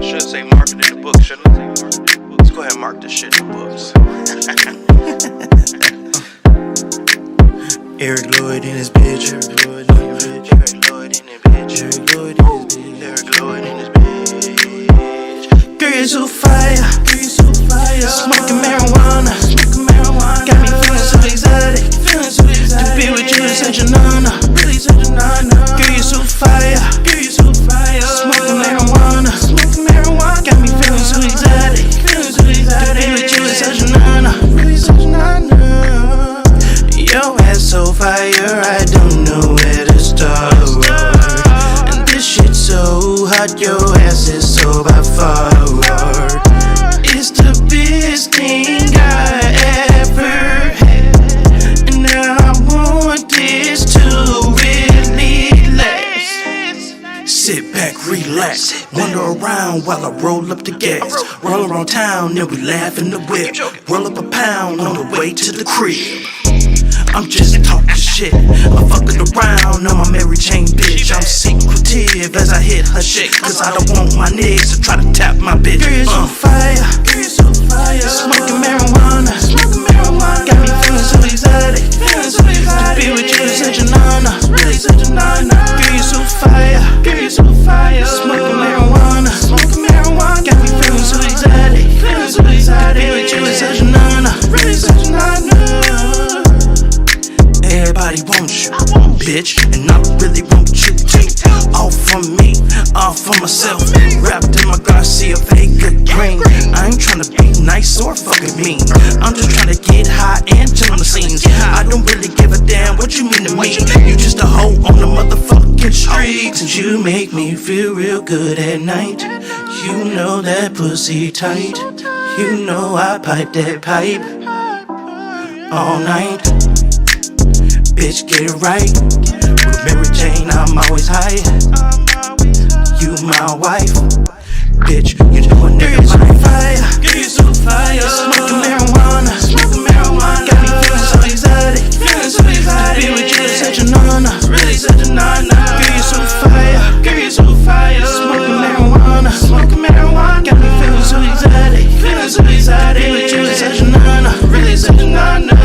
should say mark it in the book, shouldn't I? Let's go ahead and mark this shit in the books. Eric Lloyd in his bitch. Eric Lloyd in his bitch. Eric Lloyd in his bitch. Eric Lloyd in his bitch. Eric Lloyd in his bitch. Girl, you're so fire. Girl, you're so fire. Smoking marijuana. Smoking marijuana. Got me feeling so exotic. Feeling so exotic. To be with you is such an honor. Really such an honor. Girl, you're so fire. Girl, you're so fire. Smoking marijuana. Smoking marijuana. Got me feeling so exotic. Feeling so exotic. To be with you is such an honor. Really such an honor. Your ass so fire, I don't know where to start. And this shit so hot, your ass is so by far. It's the best thing I ever had, and I want this to really last. Sit back, relax, wander around while I roll up the gas. Roll around town, then we laugh in the whip. Roll up a pound on the way to the crib. I'm just talking shit, I'm fucking around on my Mary Jane bitch. I'm secretive as I hit her shit, cause I don't want my niggas to try to tap my bitch. Girl, you're so fire, girl, you're so fire. Smoking marijuana, smoking marijuana. Got me feeling so exotic, feeling so exotic. To be with you is such an honor, really such an honor. Girl, you're so fire, girl, you're so fire. Smoking marijuana, smoking marijuana. Got me feeling so exotic, feeling so exotic. To be with you is such an honor, really such an honor. Everybody wants you, bitch, and I really want you too. All for me, all for myself. Wrapped in my Garcia Vega green. I ain't tryna be nice or fucking mean. I'm just tryna get high and chill on the scenes. I don't really give a damn what you mean to me. You just a hoe on the motherfucking streets, and you make me feel real good at night. You know that pussy tight. You know I pipe that pipe all night. Bitch, get it right. With Mary Jane, I'm always high. You my wife. Bitch, you doing nigga so fire. Girl, you so fire. Smoking marijuana. Smoking marijuana. Got me feeling so exotic. Feeling so exotic. To be with you is such an honor. Really such an honor. Girl, you so fire. Girl, you so fire. Smoking marijuana. Smoking marijuana. Got me feeling so exotic. Feeling so exotic. To be with you is such an honor. Really such an honor.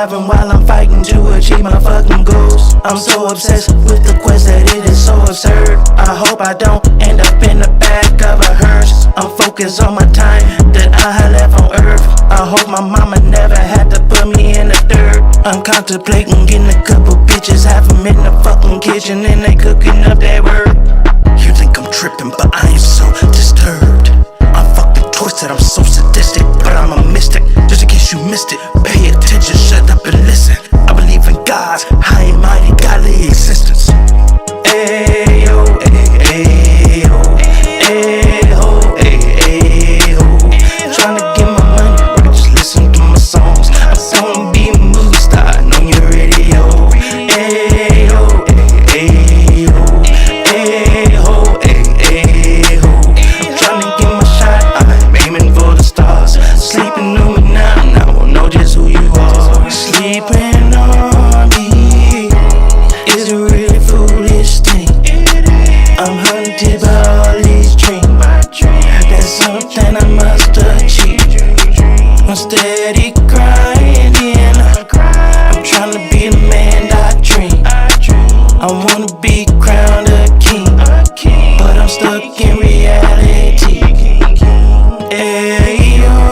While I'm fighting to achieve my fucking goals. I'm so obsessed with the quest that it is so absurd. I hope I don't end up in the back of a hearse. I'm focused on my time that I had left on earth. I hope my mama never had to put me in the dirt. I'm contemplating getting a couple bitches, have them in the fucking kitchen and they cooking up that word. You think I'm tripping, but I ain't so disturbed. I'm fucking twisted, I'm so sadistic, but I'm a mystic. Just in case you missed it, pay attention, shut up and listen. I believe in God's high and mighty godly existence. Ayo, ayo, ayo, ayo. Tryna get my money right, just listen to my songs. I'm gonna be a movie star on your radio. Ayo, ayo, ayo, ayo. I'm tryna get my shot, I'm aiming for the stars. Sleeping on me now, now I know just who you are. Sleeping on me is a really foolish thing. I'm hunted by all these dreams. There's something I must achieve. I'm steady grinding. I'm trying to be the man I dream. I wanna be crowned a king, but I'm stuck in reality. Ayo.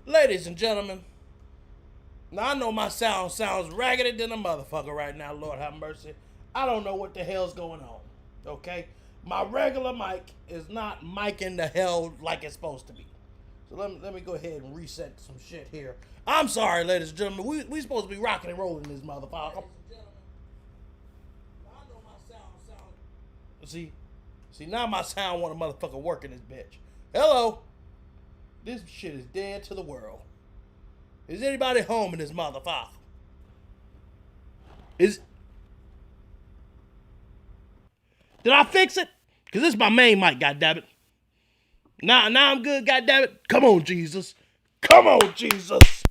Ladies and gentlemen, now I know my sounds raggedy than a motherfucker right now, Lord have mercy. I don't know what the hell's going on, okay? My regular mic is not micing the hell like it's supposed to be. So let me go ahead and reset some shit here. I'm sorry, ladies and gentlemen. We supposed to be rocking and rolling this motherfucker. See, now my sound want a motherfucker working this bitch. Hello. This shit is dead to the world. Is anybody home in this motherfucker? Did I fix it? Cause this is my main mic, goddammit. Now I'm good, goddammit. Come on, Jesus. Come on, Jesus.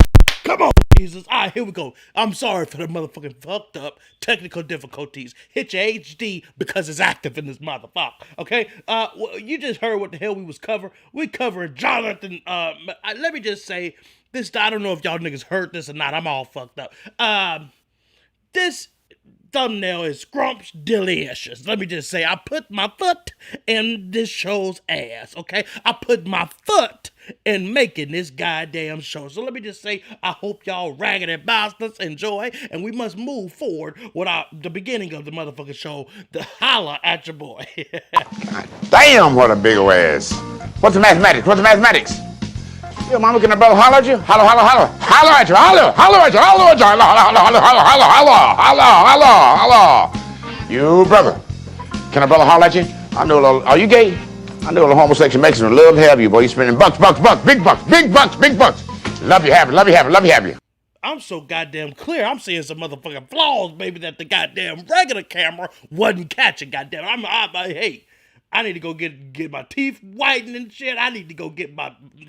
Come on, Jesus. All right, here we go. I'm sorry for the motherfucking fucked up technical difficulties. Hit your HD because it's active in this motherfucker. Okay? Well, you just heard what the hell we was covering. We covering Jonathan. Let me just say this. I don't know if y'all niggas heard this or not. I'm all fucked up. This thumbnail is scrumptious delicious. Let me just say, I put my foot in this show's ass, okay? I put my foot in making this goddamn show. So let me just say, I hope y'all raggedy bastards enjoy, and we must move forward without the beginning of the motherfucking show, the holla at your boy. God damn, what a big old ass. What's the mathematics? What's the mathematics? Your mama, can a brother holler at you? Holler, holler, holler. Holler at you, holler, holler at you, holler at you, holler, holler, holler, holler, holler, holler, holler, holler. You, brother, can a brother holler at you? I know a little, are you gay? I know a little homosexual Mexican love to have you, boy. You spending bucks, big bucks, big bucks, big bucks. Love you, have you, love you, have you, love you, have you. I'm so goddamn clear. I'm seeing some motherfucking flaws, baby, that the goddamn regular camera wasn't catching, goddamn. Hey, I need to go get my teeth whitened and shit. I need to go get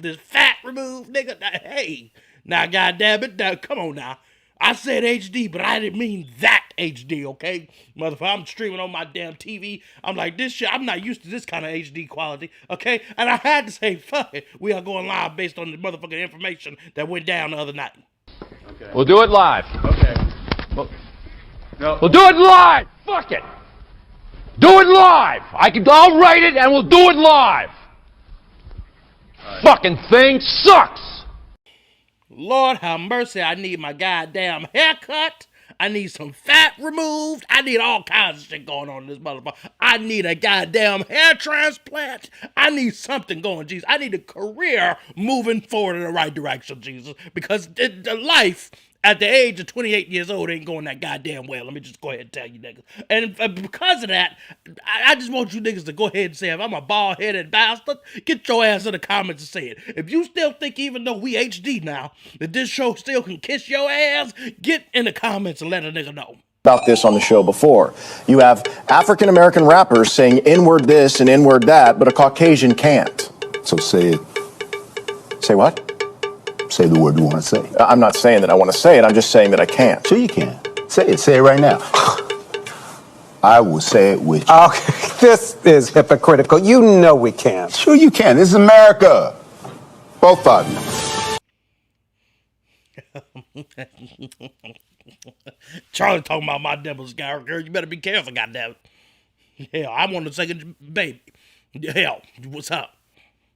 this fat removed, nigga. Hey, now goddamn it, now, come on now. I said HD, but I didn't mean that HD, okay? Motherfucker, I'm streaming on my damn TV. I'm like, this shit, I'm not used to this kind of HD quality, okay? And I had to say, fuck it. We are going live based on the motherfucking information that went down the other night. Okay. We'll do it live. Okay. We'll do it live! Fuck it! Do it live! I'll write it and we'll do it live! Right. Fucking thing sucks! Lord have mercy, I need my goddamn haircut. I need some fat removed. I need all kinds of shit going on in this motherfucker. I need a goddamn hair transplant. I need something going, Jesus. I need a career moving forward in the right direction, Jesus. Because the life at the age of 28 years old ain't going that goddamn well. Let me just go ahead and tell you niggas. And because of that, I just want you niggas to go ahead and say, if I'm a bald-headed bastard, get your ass in the comments and say it. If you still think, even though we HD now, that this show still can kiss your ass, get in the comments and let a nigga know. About this on the show before. You have African American rappers saying N-word this and N-word that, but a Caucasian can't. So say it. Say what? Say the word you want to say. I'm not saying that I want to say it, I'm just saying that I can't. Sure you can. Say it. Say it right now. I will say it with you. Okay, this is hypocritical. You know we can't. Sure you can. This is America. Both of you. Charlie talking about my devil's girl. You better be careful, goddammit. Hell, I'm on the second baby. Hell, what's up?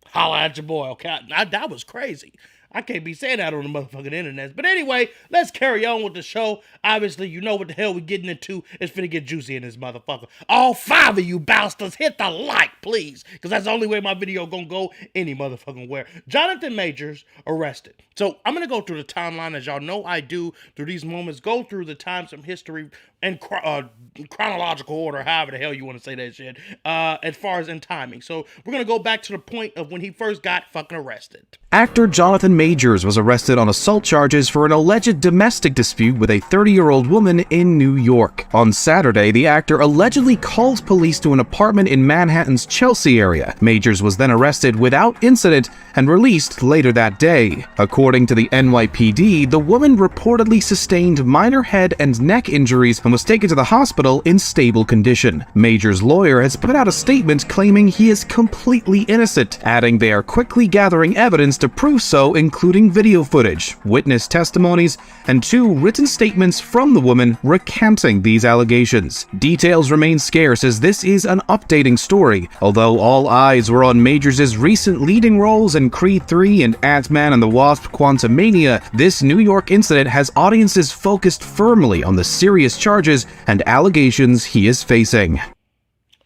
Holla at your boy, okay? That was crazy. I can't be saying that on the motherfucking internet. But anyway, let's carry on with the show. Obviously, you know what the hell we're getting into. It's finna get juicy in this motherfucker. All 5 of you bastards, hit the like, please. Because that's the only way my video gonna go any motherfucking where. Jonathan Majors arrested. So I'm gonna go through the timeline, as y'all know I do through these moments. Go through the times from history in chronological order, however the hell you want to say that shit, as far as in timing. So we're gonna go back to the point of when he first got fucking arrested. Actor Jonathan Majors was arrested on assault charges for an alleged domestic dispute with a 30-year-old woman in New York. On Saturday, the actor allegedly calls police to an apartment in Manhattan's Chelsea area. Majors was then arrested without incident and released later that day. According to the NYPD, the woman reportedly sustained minor head and neck injuries and was taken to the hospital in stable condition. Major's lawyer has put out a statement claiming he is completely innocent, adding they are quickly gathering evidence to prove so, including video footage, witness testimonies, and 2 written statements from the woman recanting these allegations. Details remain scarce as this is an updating story, although all eyes were on Majors' recent leading roles in Creed 3 and Ant-Man and the Wasp: Quantumania. This New York incident has audiences focused firmly on the serious charges and allegations he is facing.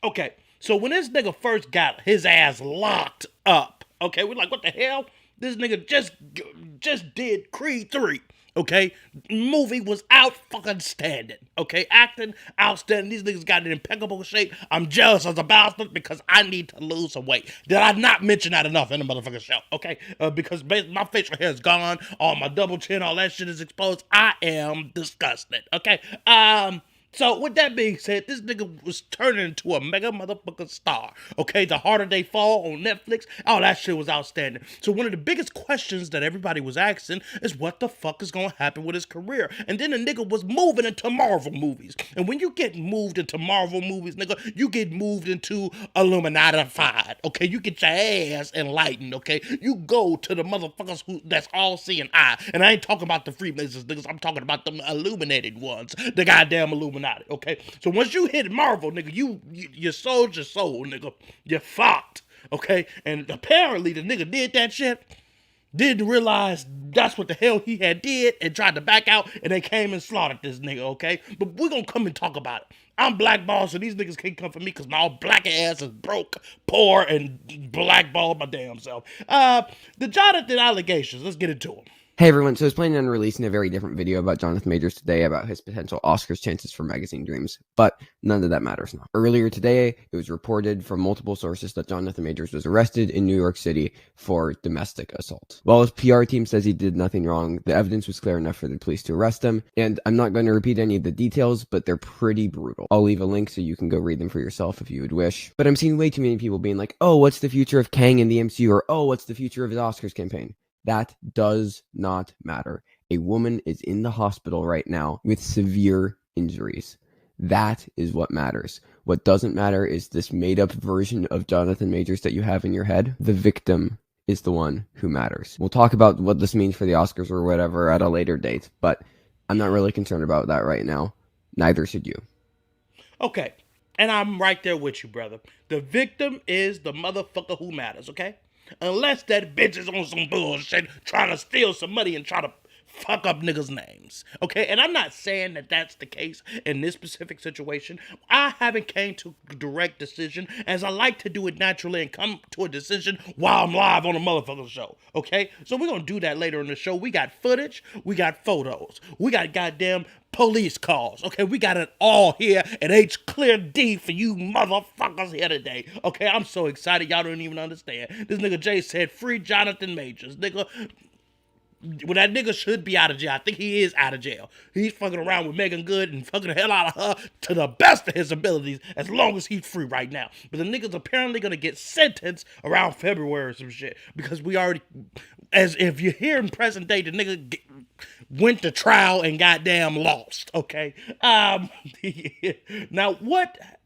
Okay, so when this nigga first got his ass locked up, okay, we're like, what the hell? This nigga just did Creed 3. Okay, movie was out fucking standing. Okay, acting outstanding. These niggas got in impeccable shape. I'm jealous as a bastard because I need to lose some weight. Did I not mention that enough in the motherfucking show? Okay, because my facial hair is gone, all my double chin, all that shit is exposed. I am disgusted. Okay, so with that being said, this nigga was turning into a mega motherfucking star. Okay, The Harder They Fall on Netflix, all that shit was outstanding. So one of the biggest questions that everybody was asking is what the fuck is gonna happen with his career? And then the nigga was moving into Marvel movies. And when you get moved into Marvel movies, nigga, you get moved into Illuminati-fied. Okay, you get your ass enlightened. Okay, you go to the motherfuckers that's all seeing eye. And I ain't talking about the Freemasons, niggas. I'm talking about them illuminated ones, the goddamn Illuminati. Okay, so once you hit Marvel, nigga, you sold your soul, nigga. You fucked. Okay, and apparently the nigga did that shit, didn't realize that's what the hell he had did, and tried to back out, and they came and slaughtered this nigga. Okay, but we're gonna come and talk about it. I'm blackballed, so these niggas can't come for me because my old black ass is broke, poor, and blackballed my damn self. The Jonathan allegations. Let's get into them. Hey everyone, so I was planning on releasing a very different video about Jonathan Majors today about his potential Oscars chances for Magazine Dreams, but none of that matters now. Earlier today, it was reported from multiple sources that Jonathan Majors was arrested in New York City for domestic assault. While his PR team says he did nothing wrong, the evidence was clear enough for the police to arrest him, and I'm not going to repeat any of the details, but they're pretty brutal. I'll leave a link so you can go read them for yourself if you would wish. But I'm seeing way too many people being like, oh, what's the future of Kang in the MCU, or oh, what's the future of his Oscars campaign? That does not matter. A woman is in the hospital right now with severe injuries. That is what matters. What doesn't matter is this made-up version of Jonathan Majors that you have in your head. The victim is the one who matters. We'll talk about what this means for the Oscars or whatever at a later date, but I'm not really concerned about that right now. Neither should you. Okay, and I'm right there with you, brother. The victim is the motherfucker who matters, okay? Unless that bitch is on some bullshit, trying to steal some money and try to fuck up niggas' names. Okay, and I'm not saying that that's the case in this specific situation. I haven't came to a direct decision, as I like to do it naturally and come to a decision while I'm live on a motherfucking show. Okay, so we're gonna do that later in the show. We got footage, we got photos, we got goddamn police calls. Okay, we got it all here at H Clear D for you motherfuckers here today. Okay, I'm so excited, y'all don't even understand. This nigga Jay said, free Jonathan Majors. Nigga, well, that nigga should be out of jail. I think he is out of jail. He's fucking around with Megan Good and fucking the hell out of her to the best of his abilities as long as he's free right now. But the nigga's apparently gonna get sentenced around February or some shit because we already, as if you're here in present day, the nigga went to trial and goddamn lost. Okay. Now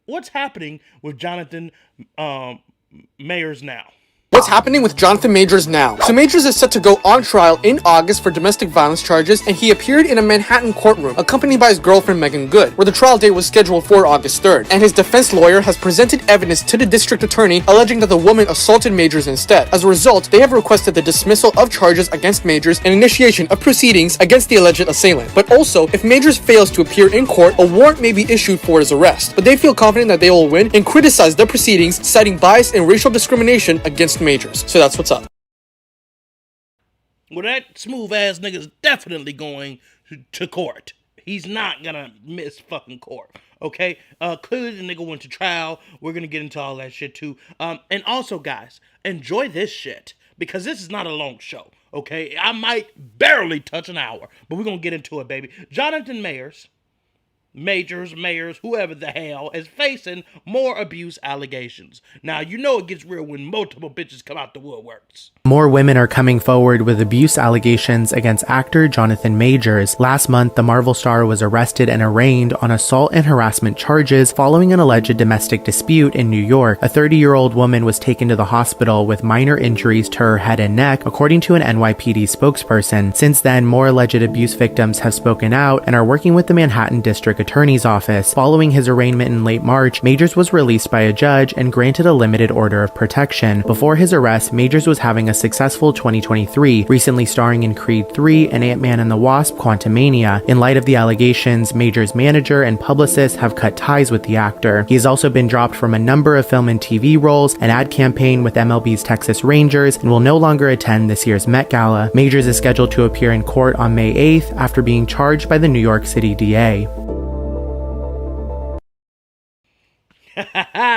what's happening with Jonathan Mayers now? What's happening with Jonathan Majors now? So Majors is set to go on trial in August for domestic violence charges, and he appeared in a Manhattan courtroom accompanied by his girlfriend Megan Good, where the trial date was scheduled for August 3rd. And his defense lawyer has presented evidence to the district attorney alleging that the woman assaulted Majors instead. As a result, they have requested the dismissal of charges against Majors and initiation of proceedings against the alleged assailant. But also, if Majors fails to appear in court, a warrant may be issued for his arrest. But they feel confident that they will win and criticize the proceedings, citing bias and racial discrimination against Majors. So that's what's up. Well, that smooth ass nigga is definitely going to court. He's not gonna miss fucking court. Okay? Clearly the nigga went to trial. We're gonna get into all that shit too. And also, guys, enjoy this shit because this is not a long show. Okay? I might barely touch an hour, but we're gonna get into it, baby. Jonathan Mayers Majors, mayors, whoever the hell, is facing more abuse allegations. Now, you know it gets real when multiple bitches come out the woodworks. More women are coming forward with abuse allegations against actor Jonathan Majors. Last month, the Marvel star was arrested and arraigned on assault and harassment charges following an alleged domestic dispute in New York. A 30-year-old woman was taken to the hospital with minor injuries to her head and neck, according to an NYPD spokesperson. Since then, more alleged abuse victims have spoken out and are working with the Manhattan District Attorney's Office. Following his arraignment in late March, Majors was released by a judge and granted a limited order of protection. Before his arrest, Majors was having a successful 2023, recently starring in Creed 3 and Ant-Man and the Wasp: Quantumania. In light of the allegations, Majors' manager and publicist have cut ties with the actor. He has also been dropped from a number of film and TV roles, an ad campaign with MLB's Texas Rangers, and will no longer attend this year's Met Gala. Majors is scheduled to appear in court on May 8th after being charged by the New York City DA.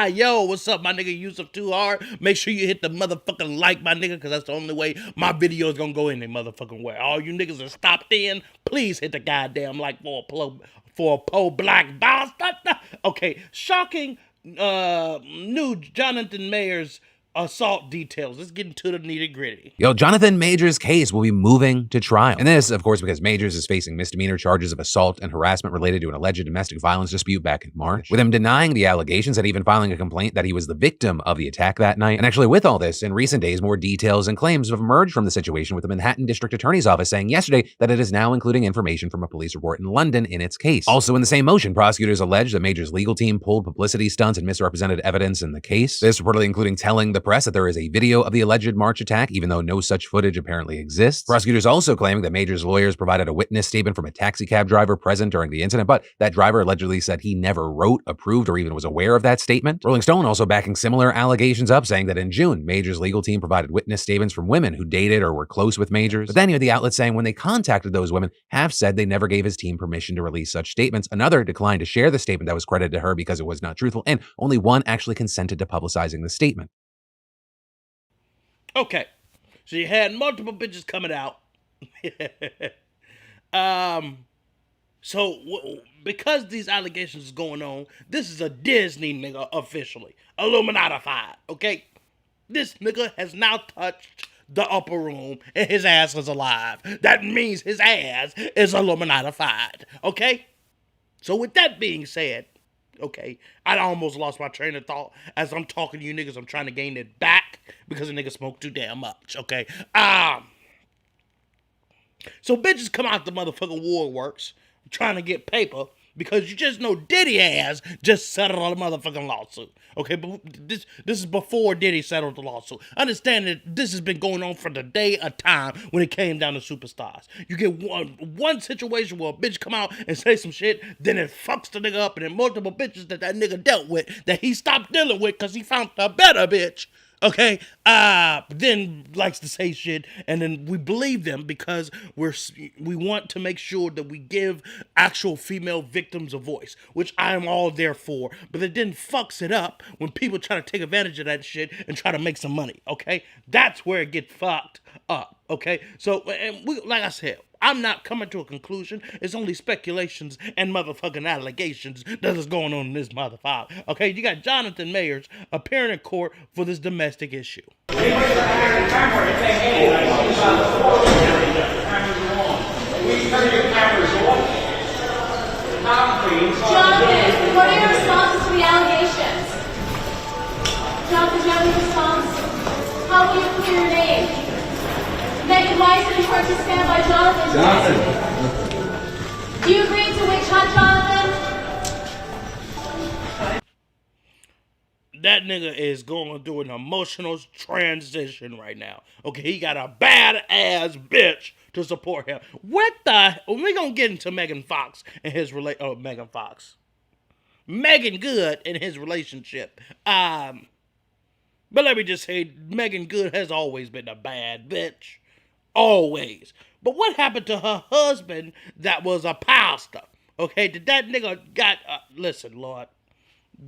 Yo, what's up, my nigga Yusuf Too Hard? Make sure you hit the motherfucking like, my nigga, because that's the only way my video is gonna go in there motherfucking way. All you niggas that stopped in, please hit the goddamn like for a po black bastard. Okay, shocking new Jonathan Majors assault details. Let's get into the nitty gritty. Yo, Jonathan Majors' case will be moving to trial. And this, of course, because Majors is facing misdemeanor charges of assault and harassment related to an alleged domestic violence dispute back in March, with him denying the allegations and even filing a complaint that he was the victim of the attack that night. And actually, with all this, in recent days, more details and claims have emerged from the situation, with the Manhattan District Attorney's Office saying yesterday that it is now including information from a police report in London in its case. Also, in the same motion, prosecutors allege that Majors' legal team pulled publicity stunts and misrepresented evidence in the case. This reportedly including telling the press that there is a video of the alleged March attack, even though no such footage apparently exists. Prosecutors also claiming that Majors' lawyers provided a witness statement from a taxi cab driver present during the incident, but that driver allegedly said he never wrote, approved, or even was aware of that statement. Rolling Stone also backing similar allegations up, saying that in June, Majors' legal team provided witness statements from women who dated or were close with Majors. But then you had the outlet saying when they contacted those women, half said they never gave his team permission to release such statements. Another declined to share the statement that was credited to her because it was not truthful, and only one actually consented to publicizing the statement. Okay, so you had multiple bitches coming out. Because these allegations is going on, this is a Disney nigga officially. Illuminatified, okay? This nigga has now touched the upper room and his ass is alive. That means his ass is Illuminatified, okay? So with that being said, okay, I almost lost my train of thought as I'm talking to you niggas. I'm trying to gain it back because the nigga smoked too damn much, okay? So bitches come out the motherfucking woodworks trying to get paper because you just know Diddy ass just settled a motherfucking lawsuit. Okay, but this is before Diddy settled the lawsuit. Understand that this has been going on for the day of time when it came down to superstars. You get one situation where a bitch come out and say some shit, then it fucks the nigga up, and then multiple bitches that nigga dealt with that he stopped dealing with because he found a better bitch. Okay, then likes to say shit, and then we believe them because we want to make sure that we give actual female victims a voice, which I am all there for. But it then fucks it up when people try to take advantage of that shit and try to make some money. Okay, that's where it gets fucked up. Okay, so and we, like I said, I'm not coming to a conclusion. It's only speculations and motherfucking allegations that is going on in this motherfucker. Okay, you got Jonathan Majors appearing in court for this domestic issue. Jonathan, what are your responses to the allegations? Jonathan, do you have any response? How will you clear your name? Megan, why is it important to stand by Jonathan? Jonathan! Do you agree to witch hunt Jonathan? That nigga is going through an emotional transition right now. Okay, he got a badass bitch to support him. What the? We're gonna get into Megan Good and his relationship. But let me just say, Megan Good has always been a bad bitch. Always. But what happened to her husband that was a pastor? Okay, did that nigga got... listen, Lord.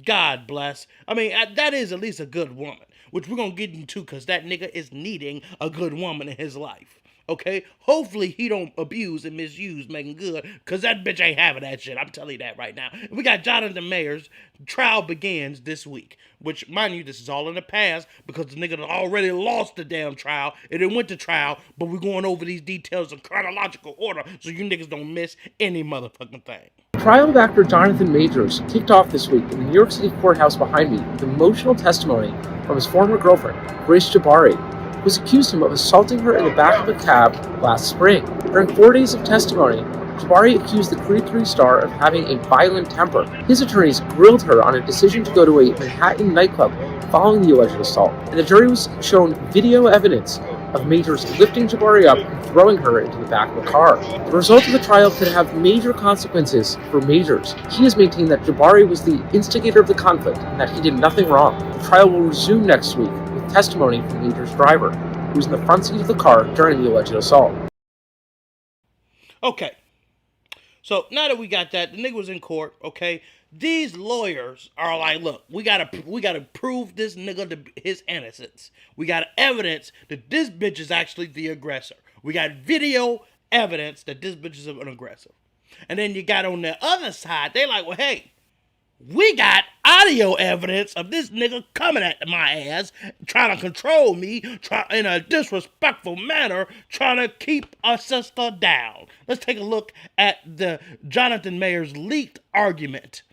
God bless. I mean, that is at least a good woman, which we're going to get into because that nigga is needing a good woman in his life. Okay? Hopefully he don't abuse and misuse Megan Good, because that bitch ain't having that shit. I'm telling you that right now. We got Jonathan Mayer's trial begins this week, which, mind you, this is all in the past because the nigga already lost the damn trial. It went to trial, but we're going over these details in chronological order so you niggas don't miss any motherfucking thing. The trial of actor Jonathan Majors kicked off this week in the New York City courthouse behind me with emotional testimony from his former girlfriend, Grace Jabari, who has accused him of assaulting her in the back of a cab last spring. During 4 days of testimony, Jabari accused the Creed 3 star of having a violent temper. His attorneys grilled her on a decision to go to a Manhattan nightclub following the alleged assault, and the jury was shown video evidence of Majors lifting Jabari up and throwing her into the back of a car. The result of the trial could have major consequences for Majors. He has maintained that Jabari was the instigator of the conflict and that he did nothing wrong. The trial will resume next week with testimony from Majors' driver, who was in the front seat of the car during the alleged assault. Okay. So now that we got that, the nigga was in court, okay? These lawyers are like, look, we gotta prove this nigga to his innocence. We got evidence that this bitch is actually the aggressor. We got video evidence that this bitch is an aggressor. And then you got on the other side, they like, well, hey, we got audio evidence of this nigga coming at my ass, trying to control me, in a disrespectful manner, trying to keep a sister down. Let's take a look at the Jonathan Mayer's leaked argument.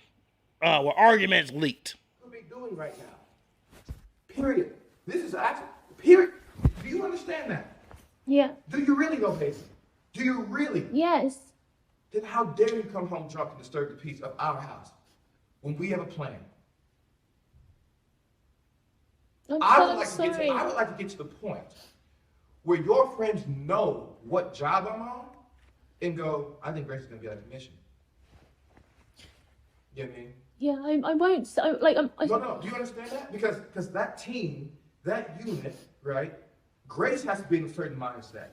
Arguments leaked. What are we doing right now? Period. This is actually, period. Do you understand that? Yeah. Do you really know, Hazel? Do you really? Yes. Then how dare you come home drunk and disturb the peace of our house when we have a plan? I would like to get to the point where your friends know what job I'm on and go, I think Grace is gonna get a commission. You know what I mean? Yeah, I won't. So, like, No. Do you understand that? Because that team, that unit, right? Grace has to be in a certain mindset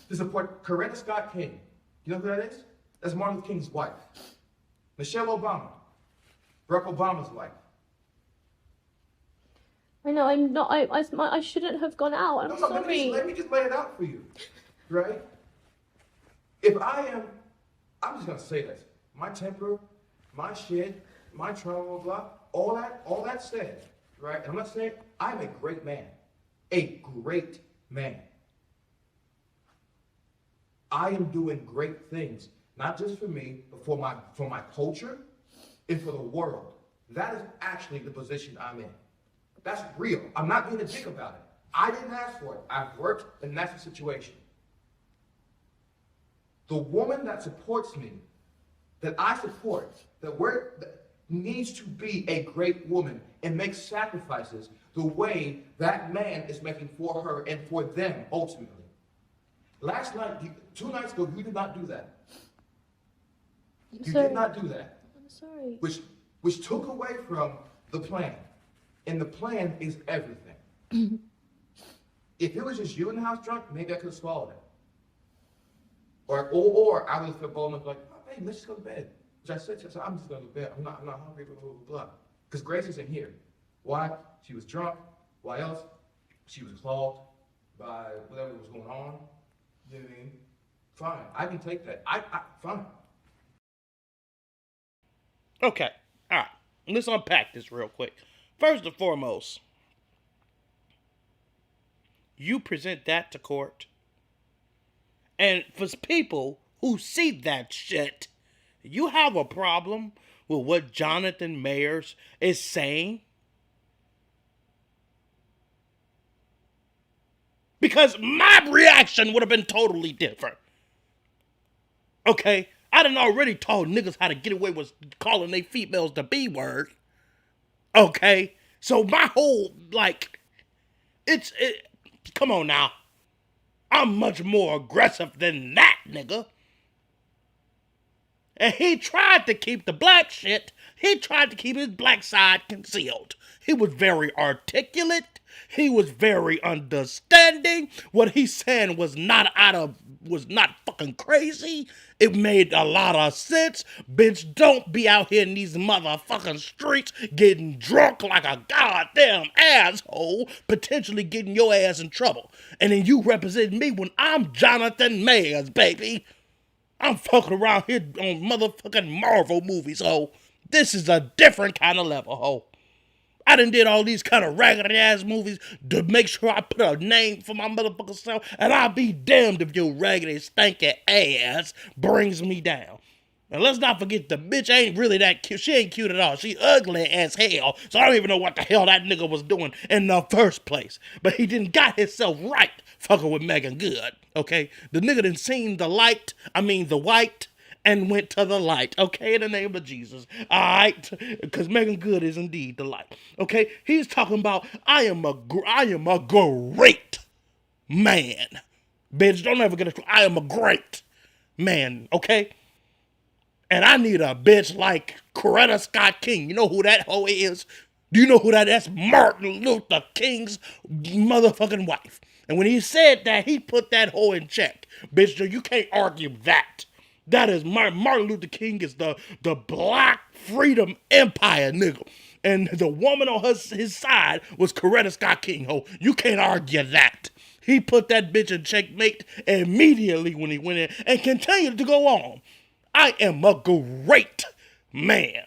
to support Coretta Scott King. You know who that is? That's Martin Luther King's wife. Michelle Obama, Barack Obama's wife. I know. I'm not. I shouldn't have gone out. I'm sorry. Let me just lay it out for you, right? If I'm just gonna say this. My temper, my shit, my trauma, blah, all that said, right? I'm not saying I'm a great man. A great man. I am doing great things, not just for me, but for my culture and for the world. That is actually the position I'm in. That's real. I'm not being a dick about it. I didn't ask for it. I've worked, and that's the situation. The woman that supports me, that I support, that needs to be a great woman and make sacrifices the way that man is making for her and for them ultimately. Last night, 2 nights ago, you did not do that. You did not do that. I'm sorry. Which took away from the plan. And the plan is everything. If it was just you in the house drunk, maybe I could have swallowed it. Or I would have felt bold enough like, oh, hey, let's just go to bed. Which I said, I'm just going to bed. I'm not hungry, blah, blah, blah, blah. Because Grace isn't here. Why? She was drunk. Why else? She was clogged by whatever was going on. You know what I mean? Fine. I can take that. Fine. Okay. All right. Let's unpack this real quick. First and foremost, you present that to court. And for people who see that shit, you have a problem with what Jonathan Mayers is saying? Because my reaction would have been totally different. Okay? I done already told niggas how to get away with calling they females the B word. Okay? So my whole, come on now. I'm much more aggressive than that, nigga. And he tried to keep the black shit. He tried to keep his black side concealed. He was very articulate. He was very understanding. What he's saying was not fucking crazy. It made a lot of sense. Bitch, don't be out here in these motherfucking streets getting drunk like a goddamn asshole, potentially getting your ass in trouble. And then you represent me when I'm Jonathan Mayers, baby. I'm fucking around here on motherfucking Marvel movies, ho. This is a different kind of level, ho. I done did all these kind of raggedy ass movies to make sure I put a name for my motherfucking self, and I'll be damned if your raggedy, stanky ass brings me down. And let's not forget the bitch ain't really that cute. She ain't cute at all. She ugly as hell. So I don't even know what the hell that nigga was doing in the first place. But he didn't got himself right fucking with Megan Good, okay? The nigga done seen the white, and went to the light, okay, in the name of Jesus, all right, because Megan Good is indeed the light, okay? He's talking about, I am a great man. Bitch, don't ever get it. I am a great man, okay? And I need a bitch like Coretta Scott King. You know who that hoe is? Do you know who that is? That's Martin Luther King's motherfucking wife. And when he said that, he put that hoe in check. Bitch, you can't argue that. That is Martin Luther King is the black freedom empire, nigga. And the woman on his side was Coretta Scott King, ho. You can't argue that. He put that bitch in checkmate immediately when he went in and continued to go on. I am a great man.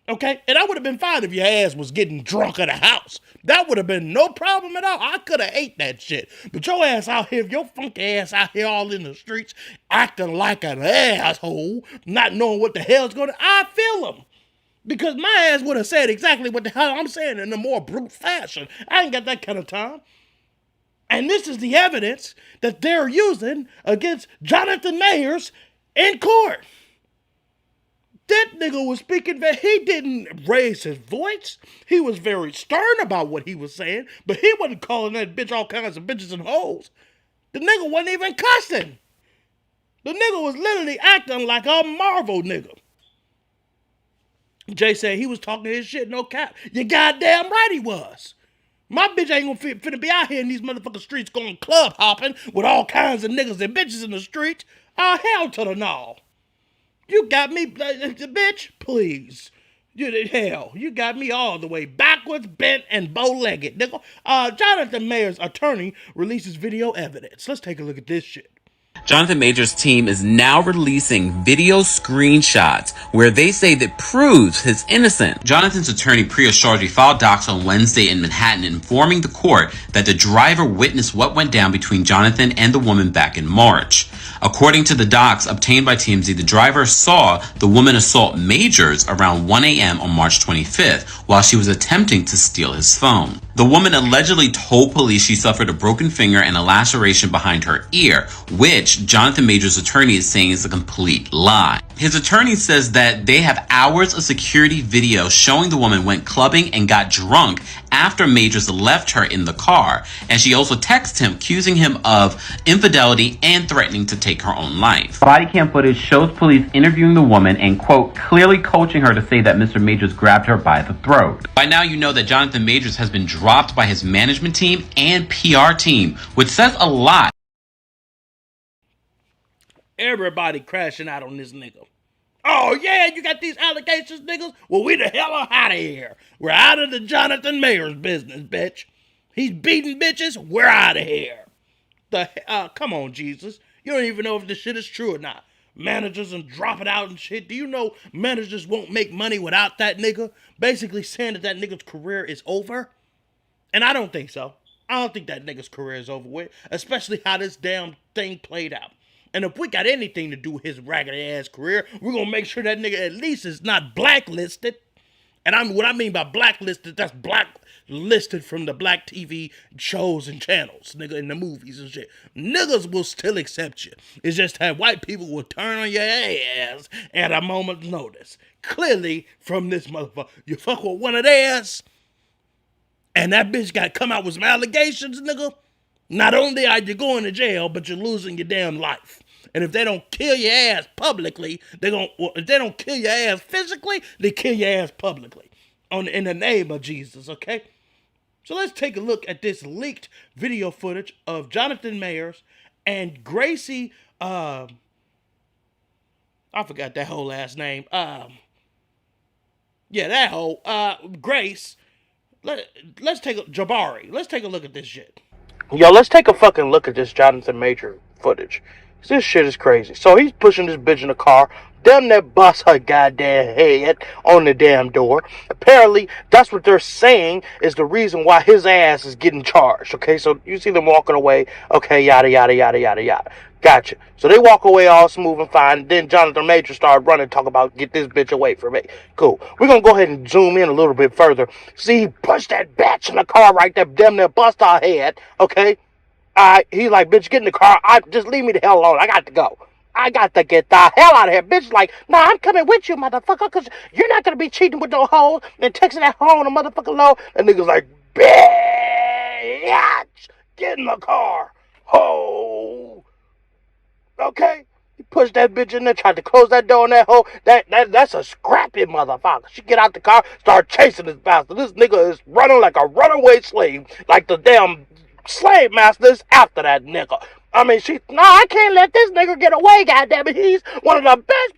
Okay? And I would have been fine if your ass was getting drunk at a house. That would have been no problem at all. I could have ate that shit. But your ass out here, your funky ass out here all in the streets, acting like an asshole, not knowing what the hell's going to, I feel him. Because my ass would have said exactly what the hell I'm saying in a more brute fashion. I ain't got that kind of time. And this is the evidence that they're using against Jonathan Mayers in court. That nigga was speaking, that he didn't raise his voice. He was very stern about what he was saying, but he wasn't calling that bitch all kinds of bitches and hoes. The nigga wasn't even cussing. The nigga was literally acting like a Marvel nigga. Jay said he was talking his shit, no cap. You goddamn right he was. My bitch ain't gonna finna be out here in these motherfucking streets going club hopping with all kinds of niggas and bitches in the streets. Hell to the no. You got me, bitch, please. You got me all the way backwards, bent, and bow-legged, nigga. Jonathan Mayer's attorney releases video evidence. Let's take a look at this shit. Jonathan Majors' team is now releasing video screenshots where they say that proves his innocence. Jonathan's attorney Priya Sharji filed docs on Wednesday in Manhattan informing the court that the driver witnessed what went down between Jonathan and the woman back in March. According to the docs obtained by TMZ, the driver saw the woman assault Majors around 1 a.m. on March 25th while she was attempting to steal his phone. The woman allegedly told police she suffered a broken finger and a laceration behind her ear, which Jonathan Majors' attorney is saying is a complete lie. His attorney says that they have hours of security video showing the woman went clubbing and got drunk after Majors left her in the car, and she also texted him accusing him of infidelity and threatening to take her own life. Body cam footage shows police interviewing the woman and, quote, clearly coaching her to say that Mr. Majors grabbed her by the throat. By now you know that Jonathan Majors has been dropped by his management team and PR team, which says a lot. Everybody crashing out on this nigga. Oh yeah, you got these allegations, niggas? Well, we the hell are out of here. We're out of the Jonathan Mayers business, bitch. He's beating bitches, we're out of here. Come on, Jesus. You don't even know if this shit is true or not. Managers and drop it out and shit. Do you know managers won't make money without that nigga? Basically saying that that nigga's career is over. And I don't think so. I don't think that nigga's career is over with, especially how this damn thing played out. And if we got anything to do with his raggedy ass career, we're gonna make sure that nigga at least is not blacklisted. And what I mean by blacklisted, that's blacklisted from the black TV shows and channels, nigga, in the movies and shit. Niggas will still accept you. It's just that white people will turn on your ass at a moment's notice. Clearly, from this motherfucker, you fuck with one of theirs, and that bitch got come out with some allegations, nigga. Not only are you going to jail, but you're losing your damn life. And if they don't kill your ass publicly, if they don't kill your ass physically, they kill your ass publicly. In the name of Jesus, okay? So let's take a look at this leaked video footage of Jonathan Mayers and Gracie, I forgot that whole last name. That whole, Grace. Let's take Jabari. Let's take a look at this shit. Yo, let's take a fucking look at this Jonathan Major footage. This shit is crazy. So he's pushing this bitch in the car. Damn near bust her goddamn head on the damn door. Apparently, that's what they're saying is the reason why his ass is getting charged. Okay, so you see them walking away. Okay, yada, yada, yada, yada, yada. Gotcha. So they walk away all smooth and fine. Then Jonathan Major started running, talk about get this bitch away from me. Cool. We're going to go ahead and zoom in a little bit further. See, he pushed that bitch in the car right there. Damn near bust her head. Okay. He's like, bitch, get in the car. Just leave me the hell alone. I got to go. I got to get the hell out of here. Bitch like, nah, I'm coming with you, motherfucker, because you're not going to be cheating with no hoes and texting that hoe on the motherfucking low. And nigga's like, bitch, get in the car. Ho. Okay? He pushed that bitch in there, tried to close that door on that hoe. That's a scrappy motherfucker. She get out the car, start chasing this bastard. This nigga is running like a runaway slave, like the damn slave master is after that nigga. I mean, I can't let this nigga get away, goddammit. He's one of the best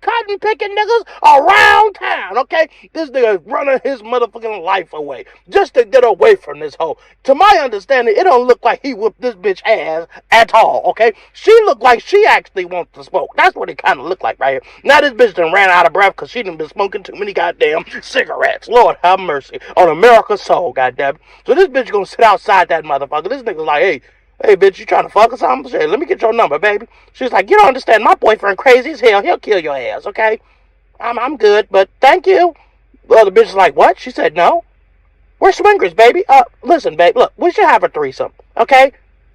cotton picking niggas around town, okay? This nigga is running his motherfucking life away just to get away from this hoe. To my understanding, it don't look like he whooped this bitch ass at all, okay? She looked like she actually wants to smoke. That's what it kind of looked like right here. Now this bitch done ran out of breath because she done been smoking too many goddamn cigarettes. Lord have mercy on America's soul, goddamn. So this bitch gonna sit outside that motherfucker. This nigga's like, hey, bitch, you trying to fuck or something? Shit, let me get your number, baby. She's like, you don't understand. My boyfriend crazy as hell. He'll kill your ass, okay? I'm good, but thank you. The other bitch is like, what? She said, no. We're swingers, baby. Listen, babe, look, we should have a threesome, okay?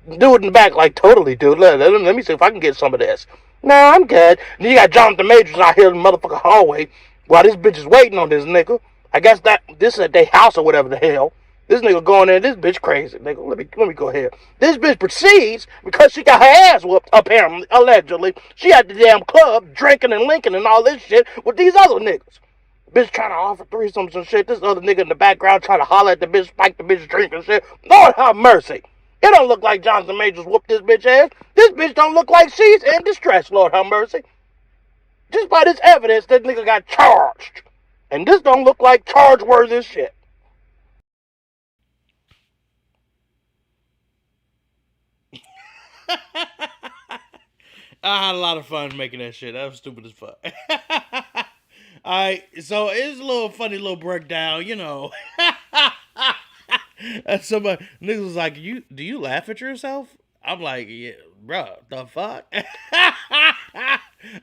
Dude in the back, like, totally, dude. Let me see if I can get some of this. No, I'm good. And then you got Jonathan Majors out here in the motherfucking hallway while this bitch is waiting on this nigga. I guess this is at their house or whatever the hell. This nigga going in, this bitch crazy. Nigga, let me go ahead. This bitch proceeds, because she got her ass whooped, apparently, allegedly. She at the damn club, drinking and linking and all this shit with these other niggas. Bitch trying to offer threesomes and shit. This other nigga in the background trying to holler at the bitch, spike the bitch drink and shit. Lord have mercy. It don't look like Jonathan Majors whooped this bitch ass. This bitch don't look like she's in distress, Lord have mercy. Just by this evidence, this nigga got charged. And this don't look like charge-worthy shit. I had a lot of fun making that shit. That was stupid as fuck. Alright, so it's a little funny little breakdown, you know. And somebody, niggas was like, do you laugh at yourself? I'm like, yeah, bro, the fuck? I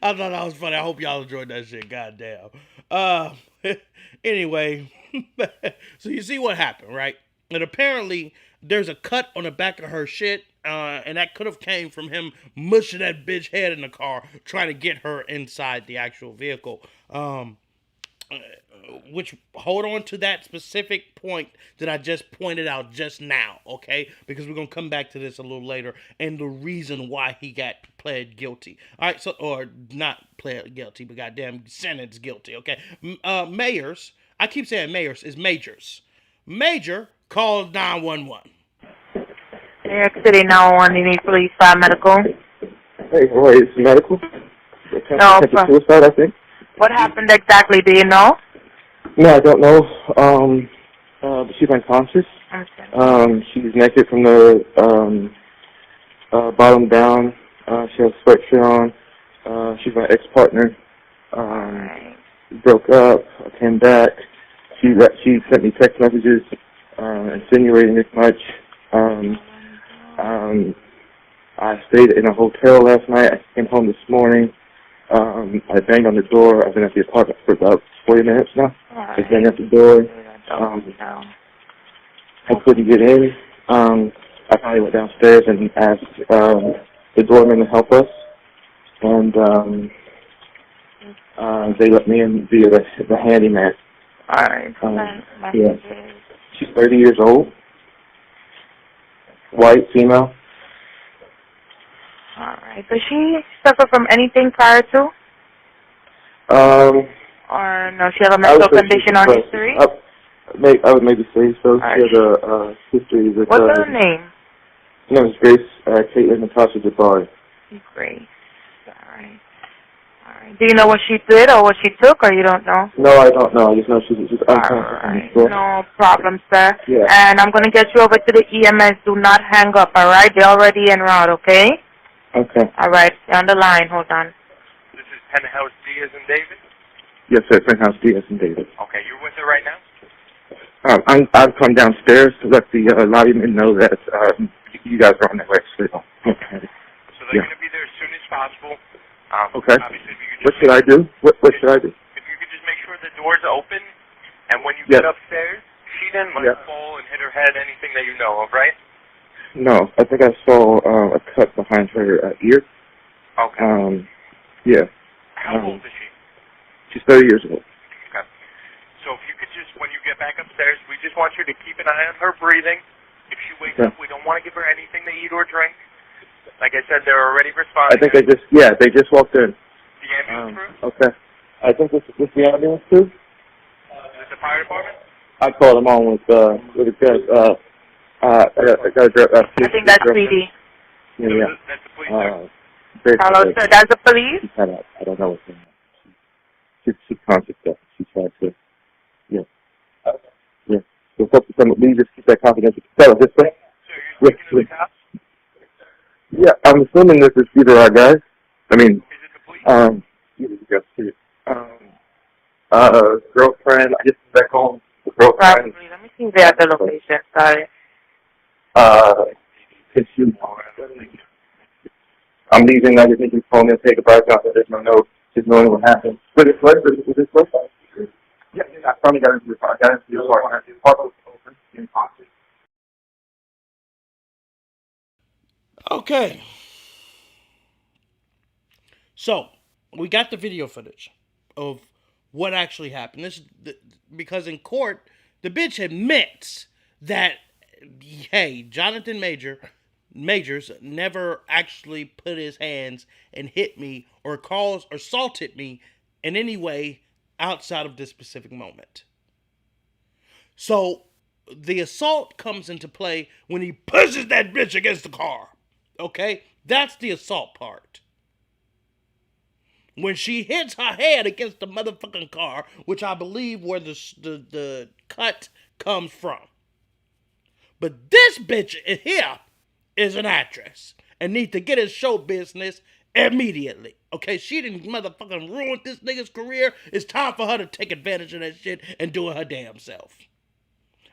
thought that was funny. I hope y'all enjoyed that shit. Goddamn. Anyway, so you see what happened, right? And apparently, there's a cut on the back of her shit, and that could have came from him mushing that bitch head in the car, trying to get her inside the actual vehicle. Which, hold on to that specific point that I just pointed out just now, okay? Because we're going to come back to this a little later, and the reason why he got pled guilty. All right, so, or not pled guilty, but goddamn sentenced guilty, okay? Mayors, I keep saying Mayors, is Majors. Major called 911. New York City 911, you need police, fire, medical. Hey, what is medical? No, suicide, I think. What happened exactly, do you know? No, I don't know. But she's unconscious. Okay. She's naked from the bottom down. She has a sweatshirt on. She's my ex-partner. Broke up. I came back. She sent me text messages insinuating this much. I stayed in a hotel last night. I came home this morning. I banged on the door. I've been at the apartment for about 40 minutes now. I banged at the door. I couldn't get in. I finally went downstairs and asked the doorman to help us. And they let me in via the handyman. Alright. Yeah. She's 30 years old. White, female. Alright. But she suffer from anything prior to? Or no, she have a mental condition or history? I would maybe say so. She has a history with... What's her name? Her name is Grace Caitlin Natasha Jabari. Grace. Alright. Do you know what she did or what she took, or you don't know? No, I don't know. I just know she's unconscious in the school. No problem, sir. Yeah. And I'm going to get you over to the EMS. Do not hang up, alright? They're already en route, okay? Okay. Alright, stay on the line. Hold on. This is Penthouse Diaz and David? Yes, sir. Penthouse Diaz and David. Okay, you're with her right now? I've come downstairs to let the lobbymen know that you guys are on their way. So okay. So they're going to be there as soon as possible. Okay. Obviously, if you could What just should I do? What should I do? If you could just make sure the doors are open, and when you get upstairs, she didn't fall and hit her head, anything that you know of, right? No, I think I saw a cut behind her ear. Okay. Yeah. How old is she? She's 30 years old. Okay. So if you could just, when you get back upstairs, we just want you to keep an eye on her breathing. If she wakes up, we don't want to give her anything to eat or drink. Like I said, they're already responding. I think they just walked in. The ambulance crew? Okay. I think this the ambulance too. Is it the fire department? I called them on with a good I think that's PD. Yeah. That's the police, Hello, sir. That's the police? I don't know what's going on. She conscious stuff. She tried to. Yeah. Yeah. So we just keep that confidential. Tell this way. So you're speaking to the cops? Yeah, I'm assuming this is either our guys. I mean, girlfriend. I just back home. Girlfriend. Probably. Let me see if they have the location. Sorry. I'm leaving. I just need to phone and take a bite out. There's no note. Just knowing what happened. But it's right. Was this first time? Yeah, I finally got into the car. I got into the car. The car was open. Impossible. Okay. So, we got the video footage of what actually happened. Because in court, the bitch admits that, hey, Jonathan Majors never actually put his hands and hit me or assaulted me in any way outside of this specific moment. So, the assault comes into play when he pushes that bitch against the car. Okay? That's the assault part. When she hits her head against the motherfucking car, which I believe where the cut comes from. But this bitch here is an actress and needs to get his show business immediately. Okay? She didn't motherfucking ruin this nigga's career. It's time for her to take advantage of that shit and do it her damn self.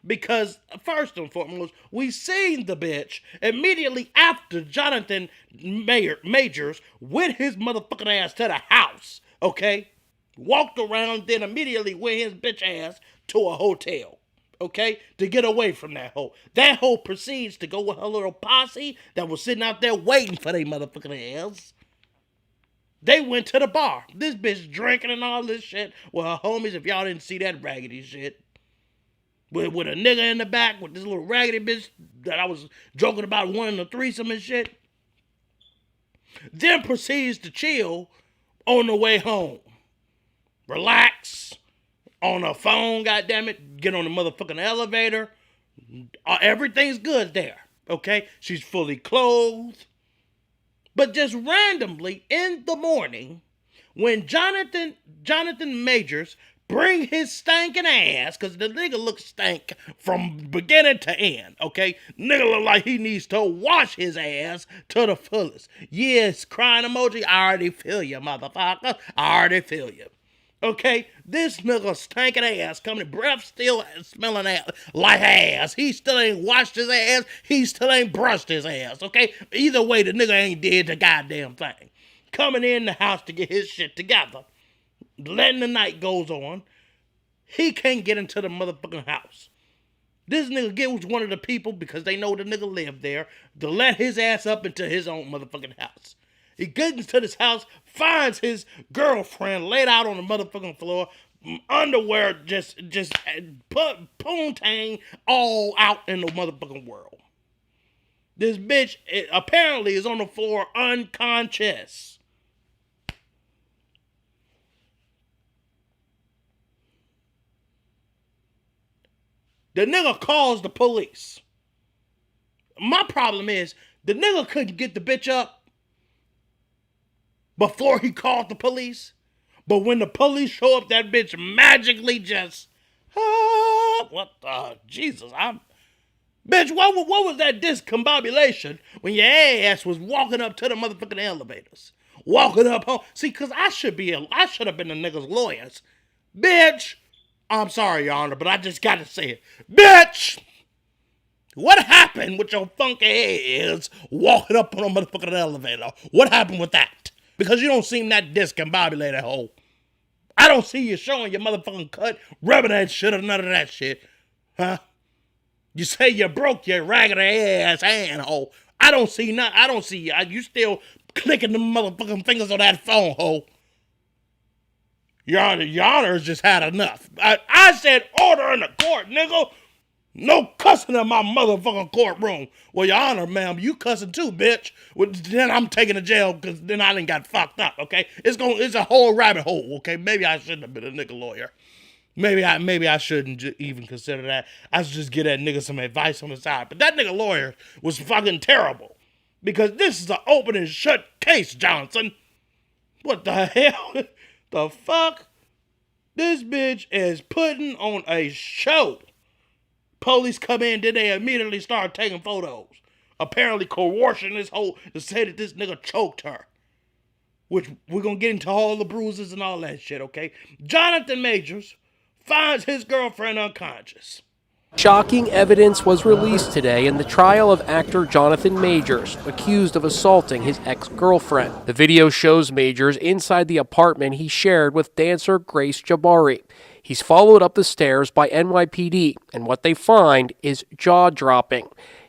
Because, first and foremost, we seen the bitch immediately after Jonathan Majors went his motherfucking ass to the house, okay? Walked around, then immediately went his bitch ass to a hotel, okay? To get away from that hoe. That hoe proceeds to go with her little posse that was sitting out there waiting for their motherfucking ass. They went to the bar. This bitch drinking and all this shit with her homies, if y'all didn't see that raggedy shit. With a nigga in the back, with this little raggedy bitch that I was joking about wanting a threesome and shit. Then proceeds to chill on the way home. Relax. On her phone, goddammit. Get on the motherfucking elevator. Everything's good there. Okay? She's fully clothed. But just randomly in the morning, when Jonathan Majors bring his stinking ass, because the nigga looks stank from beginning to end, okay? Nigga look like he needs to wash his ass to the fullest. Yes, crying emoji, I already feel you, motherfucker. I already feel you. Okay? This nigga stinking ass coming, breath still smelling like ass. He still ain't washed his ass. He still ain't brushed his ass, okay? Either way, the nigga ain't did the goddamn thing. Coming in the house to get his shit together. Letting the night goes on, he can't get into the motherfucking house. This nigga gets one of the people, because they know the nigga lived there, to let his ass up into his own motherfucking house. He gets into this house, finds his girlfriend laid out on the motherfucking floor, underwear just poontang all out in the motherfucking world. This bitch apparently is on the floor unconscious. The nigga calls the police. My problem is, the nigga couldn't get the bitch up before he called the police. But when the police show up, that bitch magically just, what the, Jesus, bitch, what was that discombobulation when your ass was walking up to the motherfucking elevators? Walking up home. See, because I should have been the nigga's lawyers. Bitch, I'm sorry, Your Honor, but I just gotta say it. Bitch! What happened with your funky ass walking up on a motherfucking elevator? What happened with that? Because you don't seem that discombobulated, hoe. I don't see you showing your motherfucking cut, rubbing that shit or none of that shit. Huh? You say you broke your raggedy ass hand, hoe. I don't see nothing. I don't see you. You still clicking the motherfucking fingers on that phone, hoe. Your Honor's just had enough. I said order in the court, nigga. No cussing in my motherfucking courtroom. Well, Your Honor, ma'am, you cussing too, bitch. Well, then I'm taking to jail because then I done got fucked up, okay? It's a whole rabbit hole, okay? Maybe I shouldn't have been a nigga lawyer. Maybe I shouldn't even consider that. I should just get that nigga some advice on the side. But that nigga lawyer was fucking terrible. Because this is an open and shut case, Johnson. What the hell? The fuck? This bitch is putting on a show. Police come in, then they immediately start taking photos. Apparently coercing this whole to say that this nigga choked her. Which we're gonna get into all the bruises and all that shit, okay? Jonathan Majors finds his girlfriend unconscious. Shocking evidence was released today in the trial of actor Jonathan Majors, accused of assaulting his ex-girlfriend. The video shows Majors inside the apartment he shared with dancer Grace Jabari. He's followed up the stairs by NYPD, and what they find is jaw-dropping.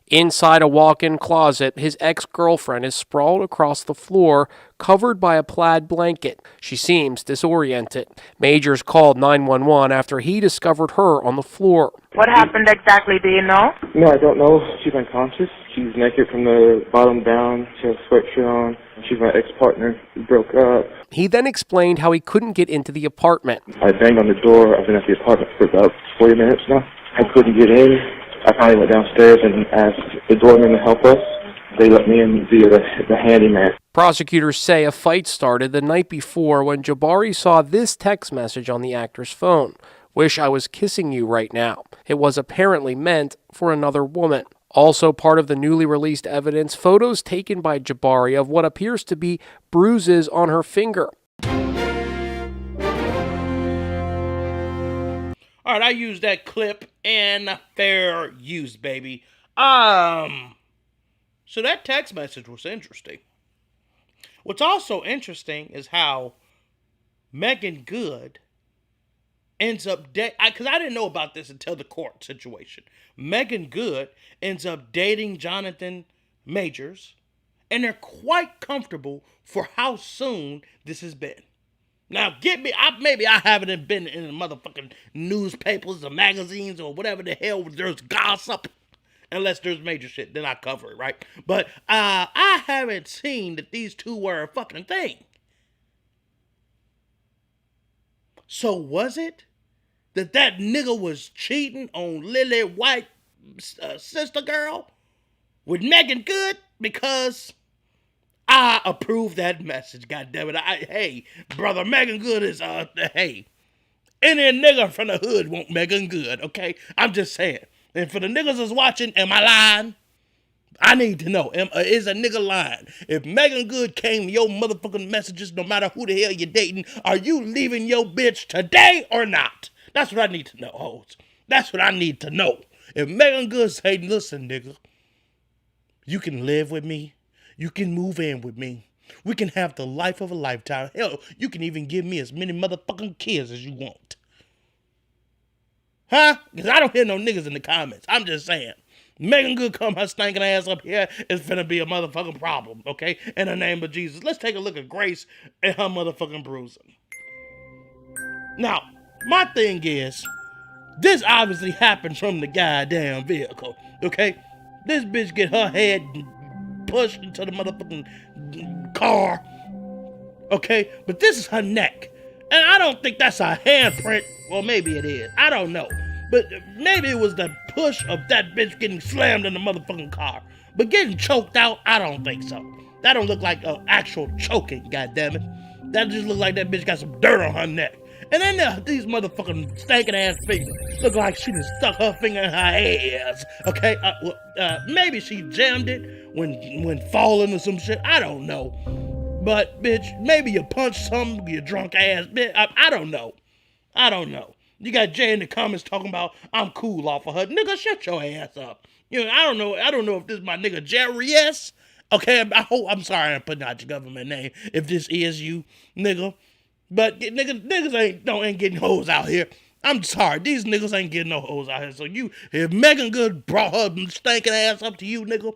Inside a walk-in closet, his ex-girlfriend is sprawled across the floor, covered by a plaid blanket. She seems disoriented. Majors called 911 after he discovered her on the floor. What happened exactly? Do you know? No, I don't know. She's unconscious. She's naked from the bottom down. She has a sweatshirt on. She's my ex-partner. We broke up. He then explained how he couldn't get into the apartment. I banged on the door. I've been at the apartment for about 40 minutes now. I couldn't get in. I finally went downstairs and asked the doorman to help us. They let me in via the handyman. Prosecutors say a fight started the night before when Jabari saw this text message on the actor's phone. "Wish I was kissing you right now." It was apparently meant for another woman. Also part of the newly released evidence, photos taken by Jabari of what appears to be bruises on her finger. All right, I used that clip in fair use, baby. So that text message was interesting. What's also interesting is how Megan Good ends up because I didn't know about this until the court situation. Megan Good ends up dating Jonathan Majors, and they're quite comfortable for how soon this has been. Now, maybe I haven't been in the motherfucking newspapers or magazines or whatever the hell there's gossip. Unless there's major shit, then I cover it, right? But I haven't seen that these two were a fucking thing. So was it that nigga was cheating on Lily White sister girl with Megan Good? Because I approve that message, goddammit. Hey, brother, Megan Good is, hey, any nigga from the hood want Megan Good, okay? I'm just saying. And for the niggas that's watching, am I lying? I need to know. Is a nigga lying? If Megan Good came your motherfucking messages, no matter who the hell you're dating, are you leaving your bitch today or not? That's what I need to know, hoes. That's what I need to know. If Megan Good say, listen, nigga, you can live with me. You can move in with me. We can have the life of a lifetime. Hell, you can even give me as many motherfucking kids as you want. Huh? Because I don't hear no niggas in the comments. I'm just saying. Megan Good come her stinking ass up here, it's finna be a motherfucking problem, okay? In the name of Jesus. Let's take a look at Grace and her motherfucking bruising. Now, my thing is, this obviously happened from the goddamn vehicle, okay? This bitch get her head pushed into the motherfucking car, okay? But this is her neck. And I don't think that's a handprint. Well, maybe it is. I don't know. But maybe it was the push of that bitch getting slammed in the motherfucking car. But getting choked out, I don't think so. That don't look like actual choking, goddammit. That just look like that bitch got some dirt on her neck. And then these motherfucking stinking ass fingers look like she just stuck her finger in her ass. Okay, maybe she jammed it when falling or some shit. I don't know. But bitch, maybe you punched some, you drunk ass bitch. I don't know. I don't know. You got Jay in the comments talking about I'm cool off of her. Nigga, shut your ass up. You know, I don't know if this is my nigga Jerry S. Okay, I'm sorry I'm putting out your government name if this is you, nigga. But niggas ain't getting hoes out here. I'm sorry, these niggas ain't getting no hoes out here. So if Megan Good brought her stinking ass up to you, nigga,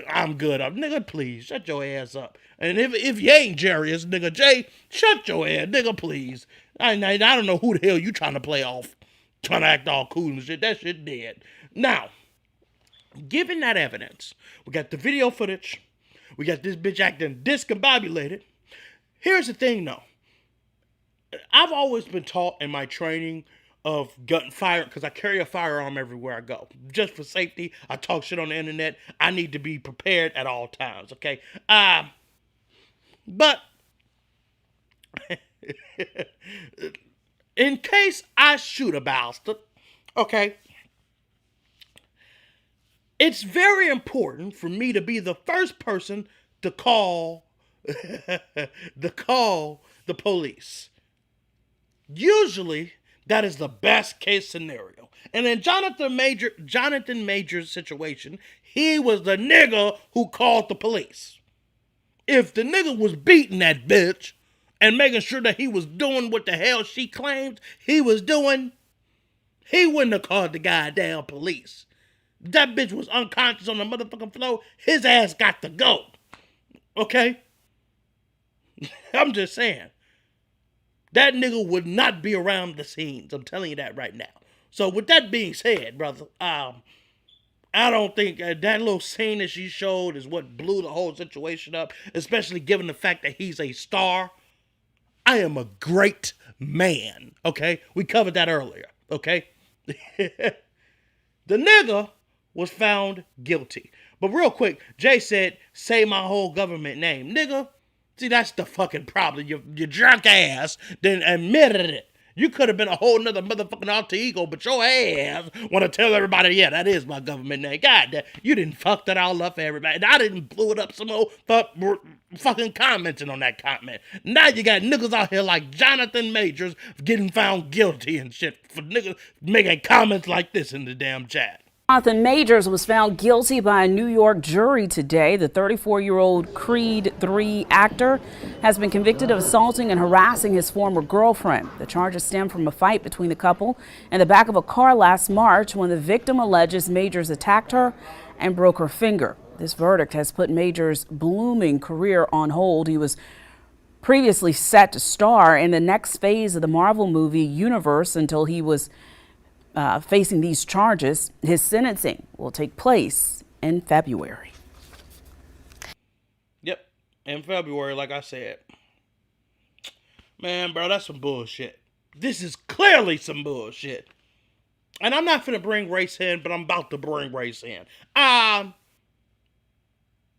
I'm good up. Nigga, please, shut your ass up. And if you ain't Jerry, it's nigga Jay, shut your ass, nigga, please. I don't know who the hell you trying to play off. Trying to act all cool and shit. That shit dead. Now, given that evidence, we got the video footage. We got this bitch acting discombobulated. Here's the thing, though. I've always been taught in my training of gun fire, because I carry a firearm everywhere I go. Just for safety. I talk shit on the internet. I need to be prepared at all times, okay? But in case I shoot a bastard, okay, it's very important for me to be the first person to call the police. Usually, that is the best case scenario. And in Jonathan Major's situation, he was the nigga who called the police. If the nigga was beating that bitch and making sure that he was doing what the hell she claimed he was doing, he wouldn't have called the goddamn police. That bitch was unconscious on the motherfucking floor. His ass got to go. Okay? I'm just saying. That nigga would not be around the scenes. I'm telling you that right now. So with that being said, brother, I don't think that little scene that she showed is what blew the whole situation up, especially given the fact that he's a star. I am a great man, okay? We covered that earlier, okay? The nigga was found guilty. But real quick, Jay said, say my whole government name. Nigga, see, that's the fucking problem. You drunk ass then admitted it. You could have been a whole nother motherfucking alter ego, but your ass want to tell everybody, yeah, that is my government name. God damn, you didn't fuck that all up for everybody. And I didn't blow it up some more fucking commenting on that comment. Now you got niggas out here like Jonathan Majors getting found guilty and shit for niggas making comments like this in the damn chat. Jonathan Majors was found guilty by a New York jury today. The 34-year-old Creed 3 actor has been convicted of assaulting and harassing his former girlfriend. The charges stem from a fight between the couple in the back of a car last March when the victim alleges Majors attacked her and broke her finger. This verdict has put Majors' blooming career on hold. He was previously set to star in the next phase of the Marvel movie universe until he was facing these charges. His sentencing will take place in February. Yep, in February, like I said. Man, bro, that's some bullshit. This is clearly some bullshit. And I'm not finna bring race in, but I'm about to bring race in.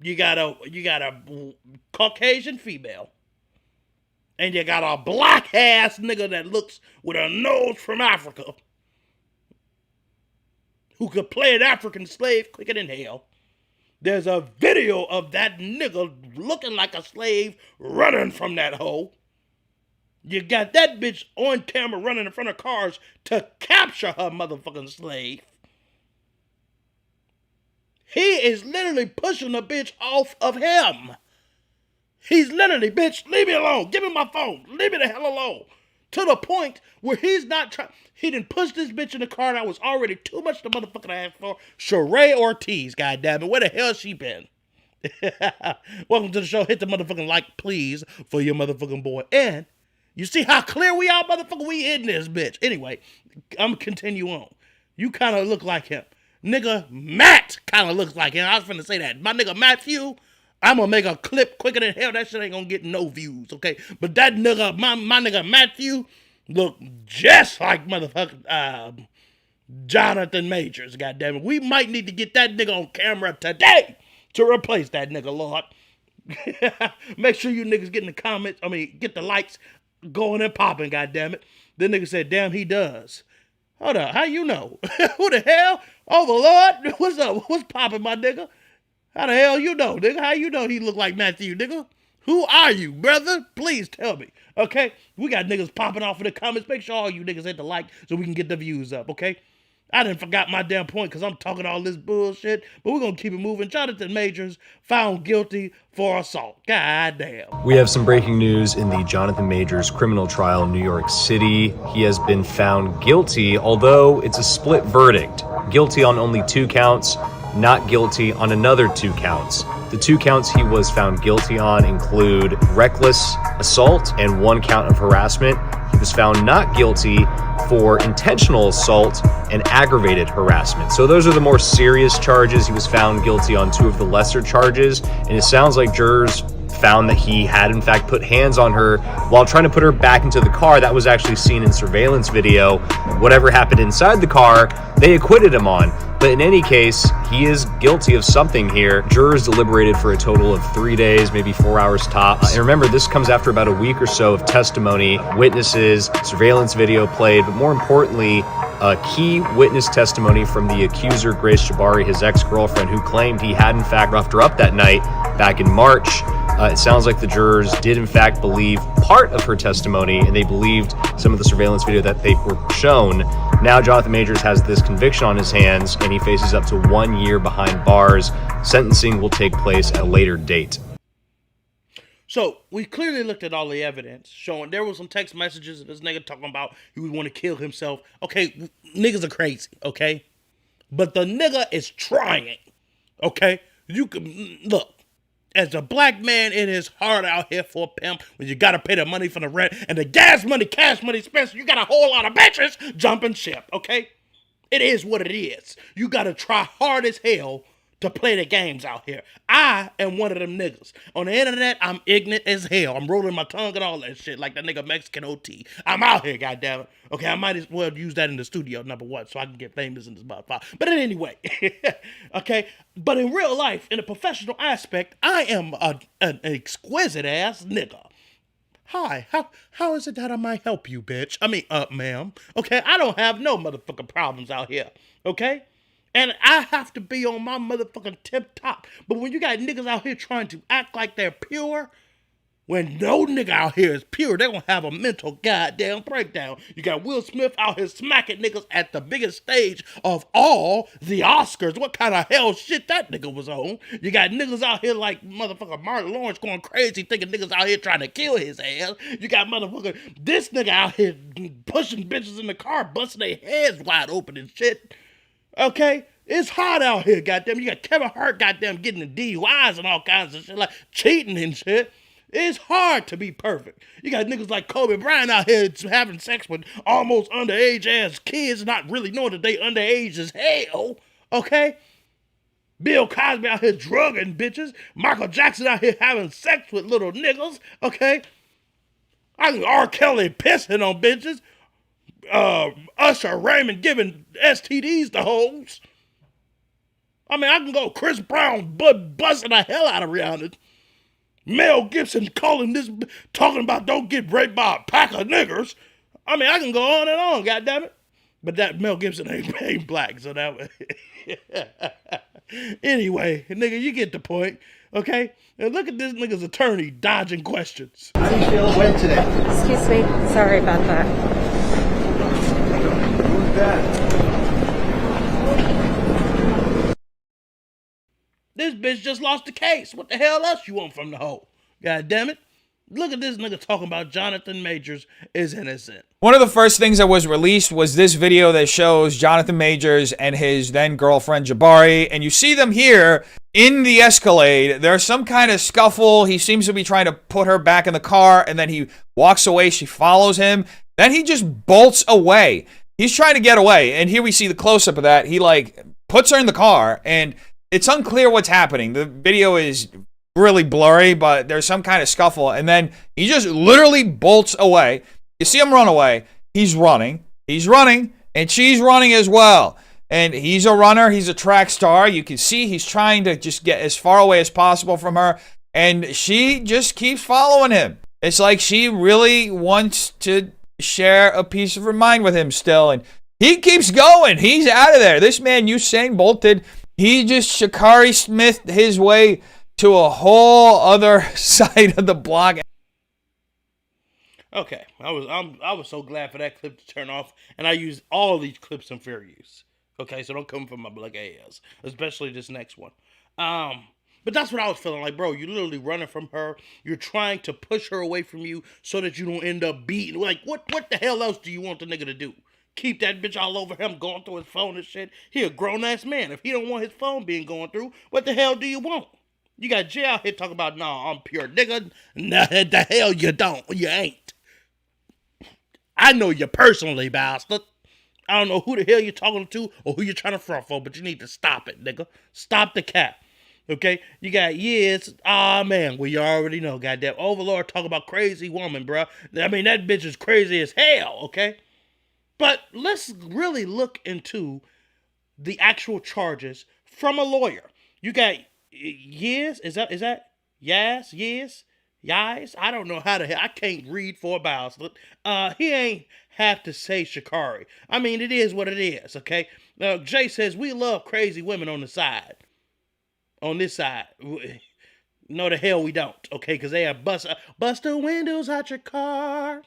You got a Caucasian female. And you got a black ass nigga that looks with a nose from Africa, who could play an African slave quicker than hell. There's a video of that nigga looking like a slave running from that hoe. You got that bitch on camera running in front of cars to capture her motherfucking slave. He is literally pushing the bitch off of him. He's literally, bitch, leave me alone. Give me my phone. Leave me the hell alone. To the point where he's not trying. He didn't push this bitch in the car that was already too much to motherfucking ask for. Sheree Ortiz, goddammit. Where the hell she been? Welcome to the show. Hit the motherfucking like, please, for your motherfucking boy. And you see how clear we are, motherfucker? We in this bitch. Anyway, I'm gonna continue on. You kind of look like him. Nigga Matt kind of looks like him. I was finna say that. My nigga Matthew, I'm gonna make a clip quicker than hell. That shit ain't gonna get no views, okay? But that nigga, my nigga Matthew, look just like motherfucking Jonathan Majors, goddammit. We might need to get that nigga on camera today to replace that nigga, Lord. Make sure you niggas get in the comments, get the likes going and popping, goddammit. The nigga said, damn, he does. Hold up, how you know? Who the hell? Overlord? What's up? What's popping, my nigga? How the hell you know, nigga? How you know he look like Matthew, nigga? Who are you, brother? Please tell me, okay? We got niggas popping off in the comments. Make sure all you niggas hit the like so we can get the views up, okay? I done forgot my damn point because I'm talking all this bullshit, but we're going to keep it moving. Jonathan Majors found guilty for assault. God damn. We have some breaking news in the Jonathan Majors criminal trial in New York City. He has been found guilty, although it's a split verdict. Guilty on only 2 counts, not guilty on another 2 counts. The 2 counts he was found guilty on include reckless assault and 1 count of harassment. He was found not guilty for intentional assault and aggravated harassment. So those are the more serious charges. He was found guilty on 2 of the lesser charges, and it sounds like jurors found that he had in fact put hands on her while trying to put her back into the car. That was actually seen in surveillance video. Whatever happened inside the car, they acquitted him on. But in any case, he is guilty of something here. Jurors deliberated for a total of 3 days, maybe 4 hours tops. And remember, this comes after about a week or so of testimony, witnesses, surveillance video played, but more importantly, a key witness testimony from the accuser, Grace Jabari, his ex-girlfriend, who claimed he had in fact roughed her up that night back in March. It sounds like the jurors did in fact believe part of her testimony, and they believed some of the surveillance video that they were shown. Now Jonathan Majors has this conviction on his hands, and he faces up to 1 year behind bars. Sentencing will take place at a later date. So, we clearly looked at all the evidence, showing there was some text messages of this nigga talking about he would want to kill himself. Okay, niggas are crazy, okay? But the nigga is trying, okay? You can, look, as a black man, it is hard out here for a pimp when you gotta pay the money for the rent and the gas money, cash money, expenses. You got a whole lot of bitches jumping ship, okay? It is what it is. You gotta try hard as hell to play the games out here. I am one of them niggas. On the internet, I'm ignorant as hell. I'm rolling my tongue and all that shit like that nigga Mexican OT. I'm out here, goddammit. Okay, I might as well use that in the studio, number 1, so I can get famous in this motherfucker. But anyway, okay? But in real life, in a professional aspect, I am an exquisite ass nigga. Hi, how is it that I might help you, bitch? Ma'am. Okay, I don't have no motherfucking problems out here, okay? And I have to be on my motherfucking tip top. But when you got niggas out here trying to act like they're pure, when no nigga out here is pure, they're gonna have a mental goddamn breakdown. You got Will Smith out here smacking niggas at the biggest stage of all, the Oscars. What kind of hell shit that nigga was on? You got niggas out here like motherfucker Martin Lawrence going crazy, thinking niggas out here trying to kill his ass. You got motherfucker, this nigga out here pushing bitches in the car, busting their heads wide open and shit. Okay? It's hot out here, goddamn. You got Kevin Hart, goddamn, getting the DUIs and all kinds of shit, like cheating and shit. It's hard to be perfect. You got niggas like Kobe Bryant out here having sex with almost underage ass kids, not really knowing that they underage as hell. Okay? Bill Cosby out here drugging bitches. Michael Jackson out here having sex with little niggas. Okay? R. Kelly pissing on bitches. Usher Raymond giving STDs to hoes. I can go Chris Brown busting the hell out of Rihanna. Mel Gibson talking about don't get raped by a pack of niggers. I can go on and on, goddammit. But that Mel Gibson ain't black, so that was... Anyway, nigga, you get the point, okay? And look at this nigga's attorney dodging questions. How do you feel it went today? Excuse me. Sorry about that. Who's that? This bitch just lost the case. What the hell else you want from the hoe? God damn it. Look at this nigga talking about Jonathan Majors is innocent. One of the first things that was released was this video that shows Jonathan Majors and his then girlfriend Jabari. And you see them here in the Escalade. There's some kind of scuffle. He seems to be trying to put her back in the car, and then he walks away. She follows him. Then he just bolts away. He's trying to get away. And here we see the close-up of that. He puts her in the car, and it's unclear what's happening. The video is really blurry, but there's some kind of scuffle, and then he just literally bolts away. You see him run away. He's running, and she's running as well. And he's a runner. He's a track star. You can see he's trying to just get as far away as possible from her. And she just keeps following him. It's like she really wants to share a piece of her mind with him still. And he keeps going. He's out of there. This man, Usain Bolt, he just Sha'Carri Smith his way to a whole other side of the block. Okay, I was so glad for that clip to turn off, and I use all these clips in fair use. Okay, so don't come from my black ass, especially this next one. But that's what I was feeling like, bro. You're literally running from her. You're trying to push her away from you so that you don't end up beating. Like, what the hell else do you want the nigga to do? Keep that bitch all over him, going through his phone and shit. He a grown-ass man. If he don't want his phone being going through, what the hell do you want? You got Jay out here talking about, nah, I'm pure nigga. Nah, the hell you don't. You ain't. I know you personally, bastard. I don't know who the hell you're talking to or who you're trying to front for, but you need to stop it, nigga. Stop the cap. Okay? You got years. Ah, man. Well, you already know, goddamn. Overlord talk about crazy woman, bro. I mean, that bitch is crazy as hell, okay? But let's really look into the actual charges from a lawyer. You got years? Is that yes? Yes? Yes? I don't know how to hell. I can't read for a bastard. He ain't have to say Sha'Carri. I mean, it is what it is, okay? Jay says, we love crazy women on the side. On this side. No, the hell we don't, okay? Because they have bust the windows out your car.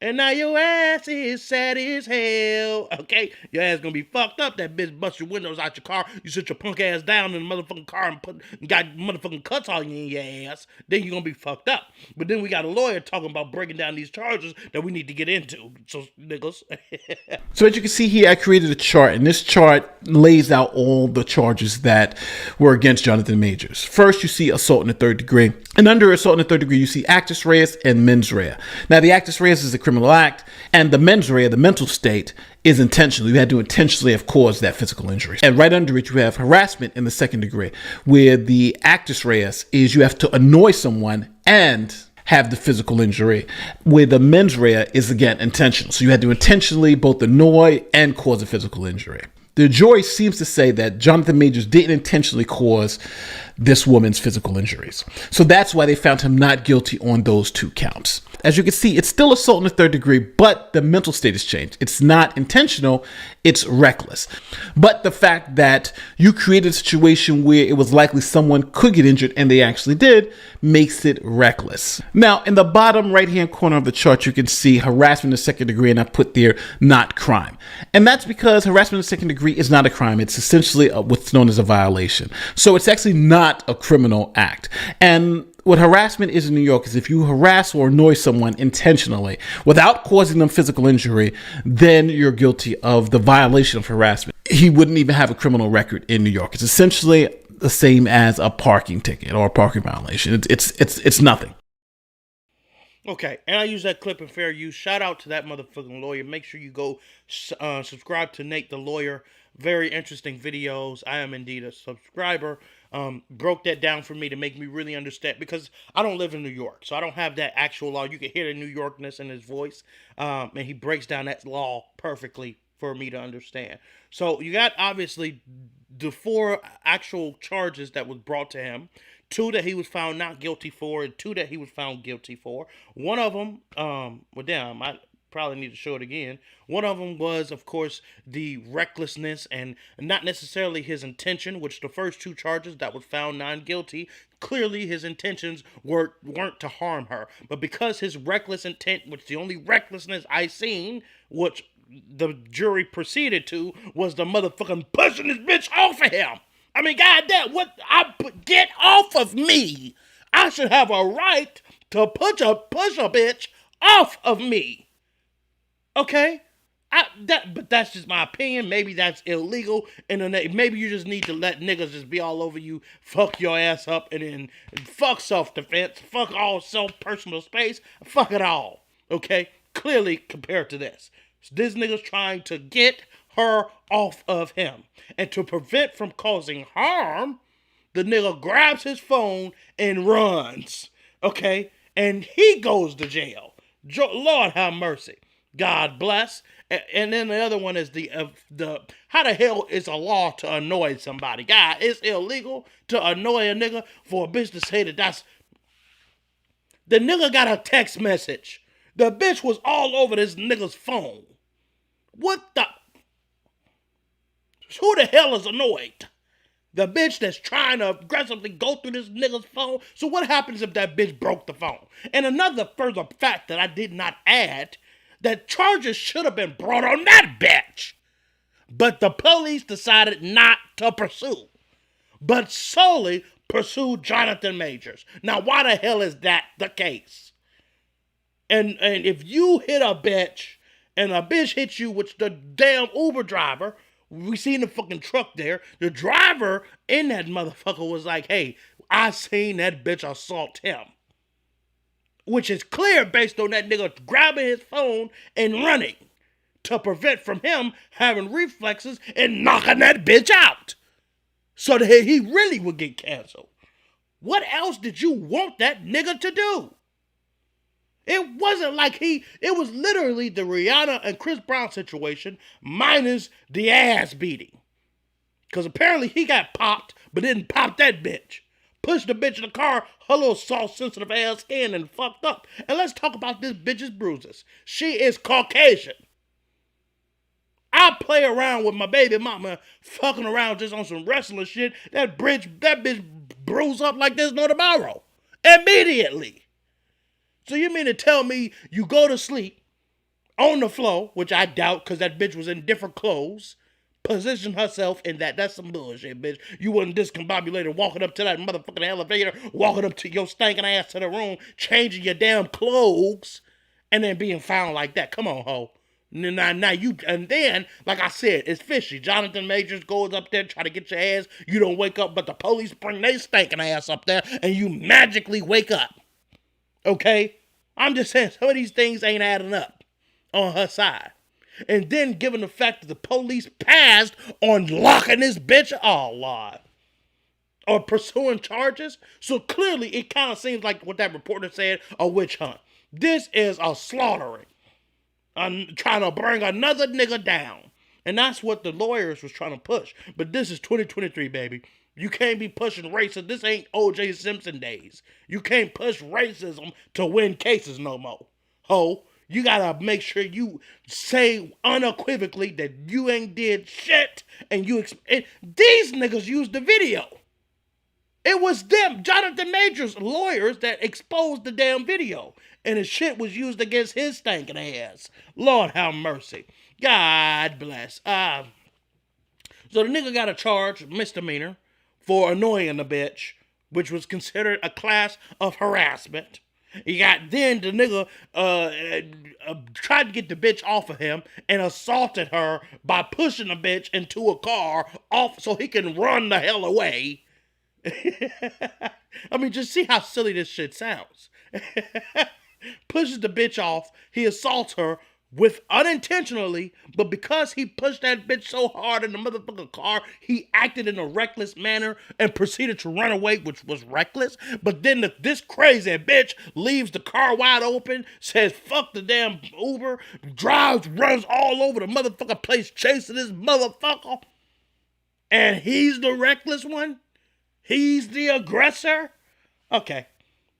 And now your ass is sad as hell. Okay? Your ass gonna be fucked up. That bitch bust your windows out your car. You sit your punk ass down in the motherfucking car and got motherfucking cuts all in your ass. Then you gonna be fucked up. But then we got a lawyer talking about breaking down these charges that we need to get into. So, niggas. So as you can see here, I created a chart, and this chart lays out all the charges that were against Jonathan Majors. First, you see assault in the third degree. And under assault in the third degree, you see actus reus and mens rea. Now, the actus reus is a criminal act, and the mens rea, the mental state, is intentional. You had to intentionally have caused that physical injury. And right under it, you have harassment in the second degree, where the actus reus is you have to annoy someone and have the physical injury, where the mens rea is, again, intentional. So you had to intentionally both annoy and cause a physical injury. The jury seems to say that Jonathan Majors didn't intentionally cause this woman's physical injuries. So that's why they found him not guilty on those two counts. As you can see, it's still assault in the third degree, but the mental state has changed. It's not intentional, it's reckless. But the fact that you created a situation where it was likely someone could get injured and they actually did makes it reckless. Now, in the bottom right-hand corner of the chart, you can see harassment in the second degree, and I put there not crime. And that's because harassment in the second degree is not a crime. It's essentially what's known as a violation. So it's actually not a criminal act. And what harassment is in New York is if you harass or annoy someone intentionally without causing them physical injury, then you're guilty of the violation of harassment. He wouldn't even have a criminal record in New York. It's essentially the same as a parking ticket or a parking violation. It's nothing. Okay, and I use that clip in fair use. Shout out to that motherfucking lawyer. Make sure you go subscribe to Nate the Lawyer. Very interesting videos. I am indeed a subscriber. Broke that down for me to make me really understand, because I don't live in New York, so I don't have that actual law. You can hear the New Yorkness in his voice, and he breaks down that law perfectly for me to understand. So you got obviously the 4 actual charges that was brought to him. 2 that he was found not guilty for, and 2 that he was found guilty for. One of them, well, damn, I probably need to show it again. One of them was, of course, the recklessness and not necessarily his intention, which the first 2 charges that was found non-guilty, clearly his intentions weren't to harm her. But because his reckless intent, which the only recklessness I seen, which the jury proceeded to, was the motherfucking pushing this bitch off of him. I mean, goddamn, get off of me. I should have a right to push a bitch off of me. Okay? But that's just my opinion. Maybe that's illegal. Maybe you just need to let niggas just be all over you, fuck your ass up, and then fuck self-defense, fuck all personal space, fuck it all. Okay? Clearly compared to this. This nigga's trying to get her off of him. And to prevent from causing harm, the nigga grabs his phone and runs. Okay? And he goes to jail. Lord have mercy. God bless. And then the other one is the how the hell is a law to annoy somebody? God, it's illegal to annoy a nigga for a bitch to say that's... The nigga got a text message. The bitch was all over this nigga's phone. What the... Who the hell is annoyed? The bitch that's trying to aggressively go through this nigga's phone. So what happens if that bitch broke the phone? And another further fact that I did not add, that charges should have been brought on that bitch. But the police decided not to pursue, but solely pursue Jonathan Majors. Now, why the hell is that the case? And if you hit a bitch and a bitch hits you with the damn Uber driver, we seen the fucking truck there. The driver in that motherfucker was like, hey, I seen that bitch assault him. Which is clear based on that nigga grabbing his phone and running to prevent from him having reflexes and knocking that bitch out. So that he really would get canceled. What else did you want that nigga to do? It wasn't like it was literally the Rihanna and Chris Brown situation minus the ass beating. Because apparently he got popped, but didn't pop that bitch. Pushed the bitch in the car, her little salt-sensitive ass skin and fucked up. And let's talk about this bitch's bruises. She is Caucasian. I play around with my baby mama, fucking around just on some wrestling shit. That bitch bruise up like there's no tomorrow. Immediately. So you mean to tell me you go to sleep on the floor, which I doubt because that bitch was in different clothes, position herself in that. That's some bullshit, bitch. You wasn't discombobulated walking up to that motherfucking elevator, walking up to your stinking ass to the room, changing your damn clothes, and then being found like that. Come on, ho. Now you, and then, like I said, it's fishy. Jonathan Majors goes up there, try to get your ass. You don't wake up, but the police bring their stinking ass up there, and you magically wake up. Okay? I'm just saying, some of these things ain't adding up on her side. And then, given the fact that the police passed on locking this bitch, oh, Lord, or pursuing charges, so clearly it kind of seems like what that reporter said, a witch hunt. This is a slaughtering. Trying to bring another nigga down. And that's what the lawyers was trying to push. But this is 2023, baby. You can't be pushing racism. This ain't O.J. Simpson days. You can't push racism to win cases no more. Ho, you gotta make sure you say unequivocally that you ain't did shit. And these niggas used the video. It was them, Jonathan Majors' lawyers, that exposed the damn video. And his shit was used against his stinking ass. Lord have mercy. God bless. So the nigga got a charge, misdemeanor, for annoying the bitch, which was considered a class of harassment. He got then the nigga tried to get the bitch off of him and assaulted her by pushing the bitch into a car off so he can run the hell away. I mean, just see how silly this shit sounds. Pushes the bitch off. He assaults her unintentionally, but because he pushed that bitch so hard in the motherfucking car, he acted in a reckless manner and proceeded to run away, which was reckless. But then this crazy bitch leaves the car wide open, says fuck the damn Uber, runs all over the motherfucking place chasing this motherfucker. And he's the reckless one? He's the aggressor? Okay.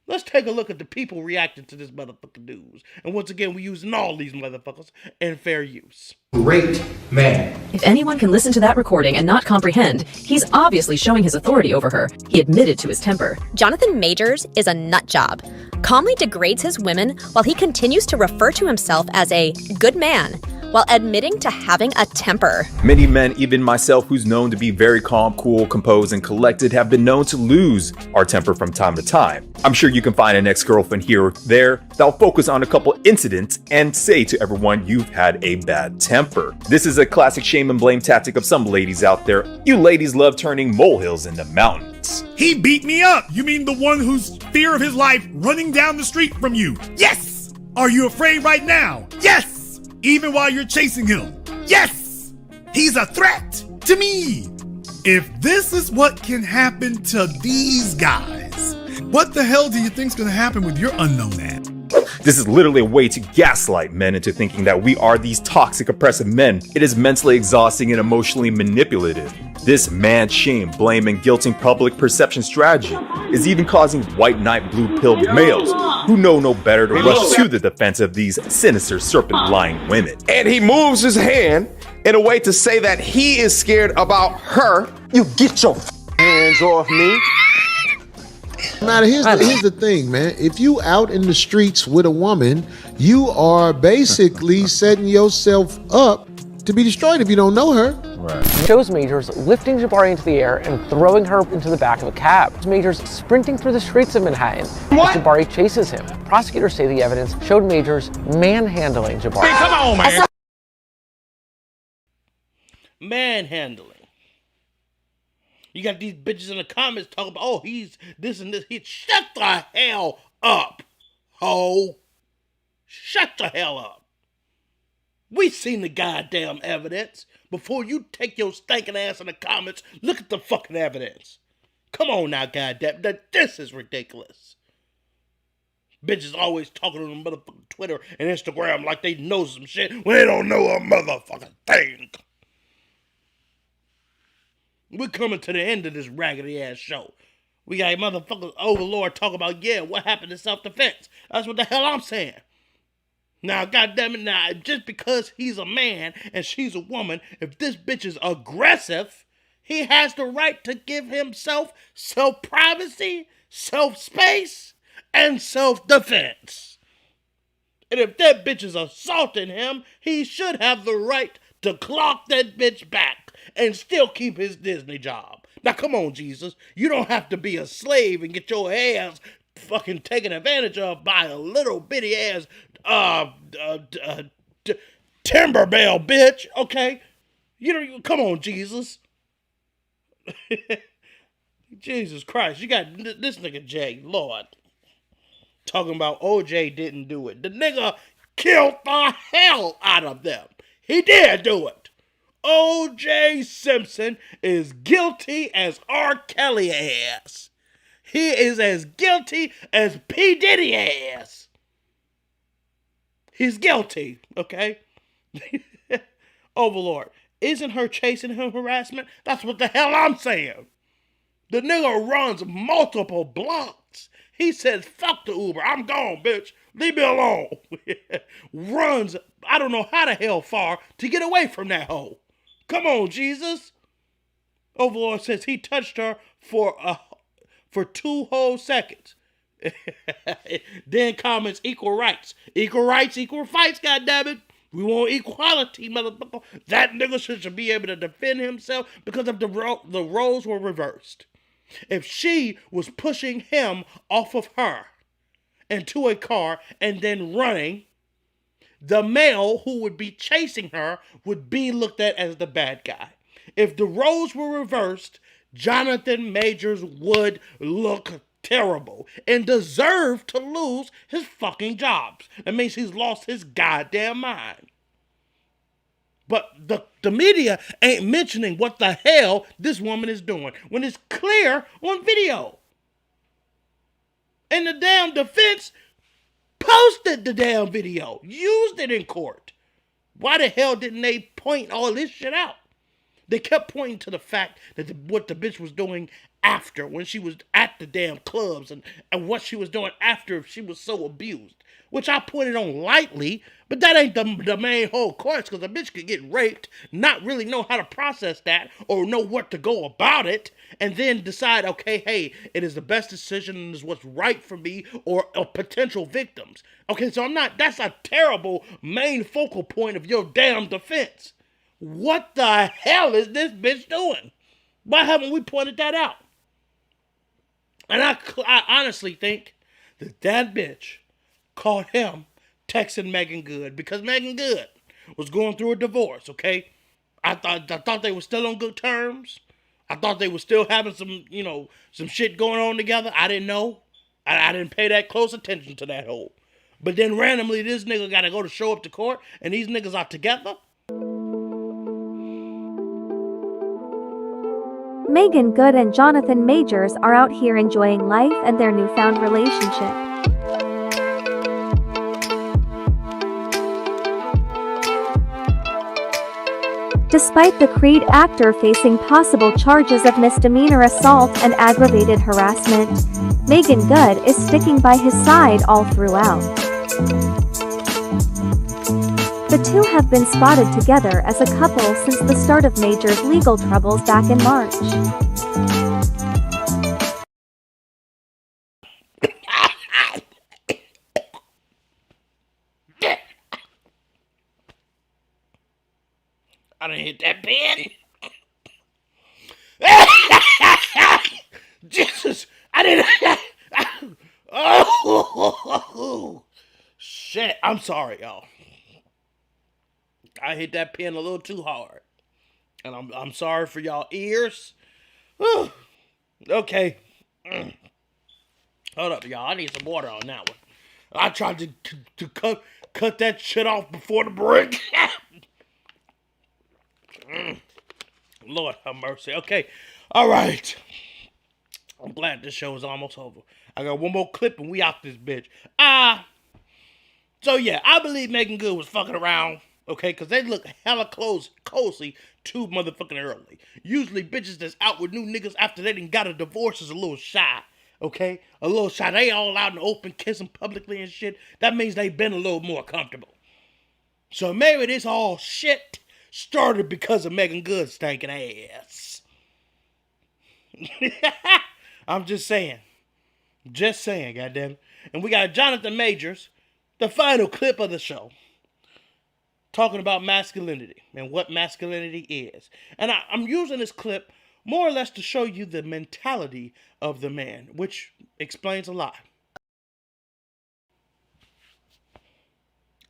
Let's take a look at the people reacting to this motherfucking news. And once again, we're using all these motherfuckers in fair use. Great man. If anyone can listen to that recording and not comprehend, he's obviously showing his authority over her. He admitted to his temper. Jonathan Majors is a nut job. Calmly degrades his women while he continues to refer to himself as a good man, while admitting to having a temper. Many men, even myself, who's known to be very calm, cool, composed, and collected, have been known to lose our temper from time to time. I'm sure you can find an ex-girlfriend here or there that'll focus on a couple incidents and say to everyone you've had a bad temper. This is a classic shame and blame tactic of some ladies out there. You ladies love turning molehills into mountains. He beat me up. You mean the one whose fear of his life running down the street from you? Yes! Are you afraid right now? Yes! Even while you're chasing him? Yes! He's a threat to me. If this is what can happen to these guys, what the hell do you think's gonna happen with your unknown ass? This is literally a way to gaslight men into thinking that we are these toxic, oppressive men. It is mentally exhausting and emotionally manipulative. This man shame, blame, and guilting public perception strategy is even causing white knight blue-pilled males who know no better to rush to the defense of these sinister, serpent-lying women. And he moves his hand in a way to say that he is scared about her. You get your hands off me. Now, here's the thing, man. If you out in the streets with a woman, you are basically setting yourself up to be destroyed if you don't know her. Right. Shows Majors lifting Jabari into the air and throwing her into the back of a cab. Majors sprinting through the streets of Manhattan. What? Jabari chases him. Prosecutors say the evidence showed Majors manhandling Jabari. Hey, come on, man. Manhandling. You got these bitches in the comments talking about, oh, he's this and this. Shut the hell up, ho. Shut the hell up. We seen the goddamn evidence. Before you take your stinking ass in the comments, look at the fucking evidence. Come on now, goddamn. This is ridiculous. Bitches always talking on the motherfucking Twitter and Instagram like they know some shit when they don't know a motherfucking thing. We're coming to the end of this raggedy ass show. We got motherfuckers overlord talk about, yeah, what happened to self-defense? That's what the hell I'm saying. Now, goddammit, now, just because he's a man and she's a woman, if this bitch is aggressive, he has the right to give himself self-privacy, self-space, and self-defense. And if that bitch is assaulting him, he should have the right to clock that bitch back and still keep his Disney job. Now, come on, Jesus. You don't have to be a slave and get your ass fucking taken advantage of by a little bitty ass timber bell bitch, okay? You know, come on, Jesus. Jesus Christ, you got this nigga Jay, Lord, talking about OJ didn't do it. The nigga killed the hell out of them. He did do it. O.J. Simpson is guilty as R. Kelly ass. He is as guilty as P. Diddy ass. He's guilty, okay? Overlord, isn't her chasing him harassment? That's what the hell I'm saying. The nigga runs multiple blocks. He says, fuck the Uber. I'm gone, bitch. Leave me alone. Runs, I don't know how the hell far to get away from that hoe. Come on, Jesus. Overlord says he touched her for 2 whole seconds. Then comments, equal rights. Equal rights, equal fights, goddammit. We want equality, motherfucker. That nigga should be able to defend himself because of the roles were reversed. If she was pushing him off of her into a car and then running, the male who would be chasing her would be looked at as the bad guy. If the roles were reversed, Jonathan Majors would look terrible and deserve to lose his fucking jobs. That means he's lost his goddamn mind. But the media ain't mentioning what the hell this woman is doing when it's clear on video. And the damn defense posted the damn video, used it in court. Why the hell didn't they point all this shit out? They kept pointing to the fact that what the bitch was doing after, when she was at the damn clubs, and what she was doing after she was so abused. Which I put it on lightly, but that ain't the main whole course, because a bitch could get raped, not really know how to process that, or know what to go about it, and then decide, okay, hey, it is the best decision and is what's right for me, or potential victims. Okay, so that's a terrible main focal point of your damn defense. What the hell is this bitch doing? Why haven't we pointed that out? And I honestly think that bitch caught him texting Megan Good because Megan Good was going through a divorce, okay? I thought they were still on good terms. I thought they were still having some shit going on together. I didn't know. I didn't pay that close attention to that whole. But then randomly this nigga got to go to show up to court and these niggas are together? Megan Good and Jonathan Majors are out here enjoying life and their newfound relationship. Despite the Creed actor facing possible charges of misdemeanor assault and aggravated harassment, Megan Good is sticking by his side all throughout. The two have been spotted together as a couple since the start of Major's legal troubles back in March. I done hit that pen. Jesus, I didn't. Oh, shit. I'm sorry, y'all. I hit that pen a little too hard. And I'm sorry for y'all ears. Whew. Okay. Hold up, y'all. I need some water on that one. I tried to cut that shit off before the break. Lord have mercy. Okay. All right. I'm glad this show is almost over. I got one more clip and we out this bitch. So yeah, I believe Megan Good was fucking around. Okay, because they look hella closely too motherfucking early. Usually bitches that's out with new niggas after they done got a divorce is a little shy. Okay? A little shy. They all out in the open kissing publicly and shit. That means they been a little more comfortable. So maybe this all shit started because of Megan Good's stinking ass. I'm just saying. Just saying, goddamn. And we got Jonathan Majors, the final clip of the show, talking about masculinity and what masculinity is. And I'm using this clip more or less to show you the mentality of the man, which explains a lot.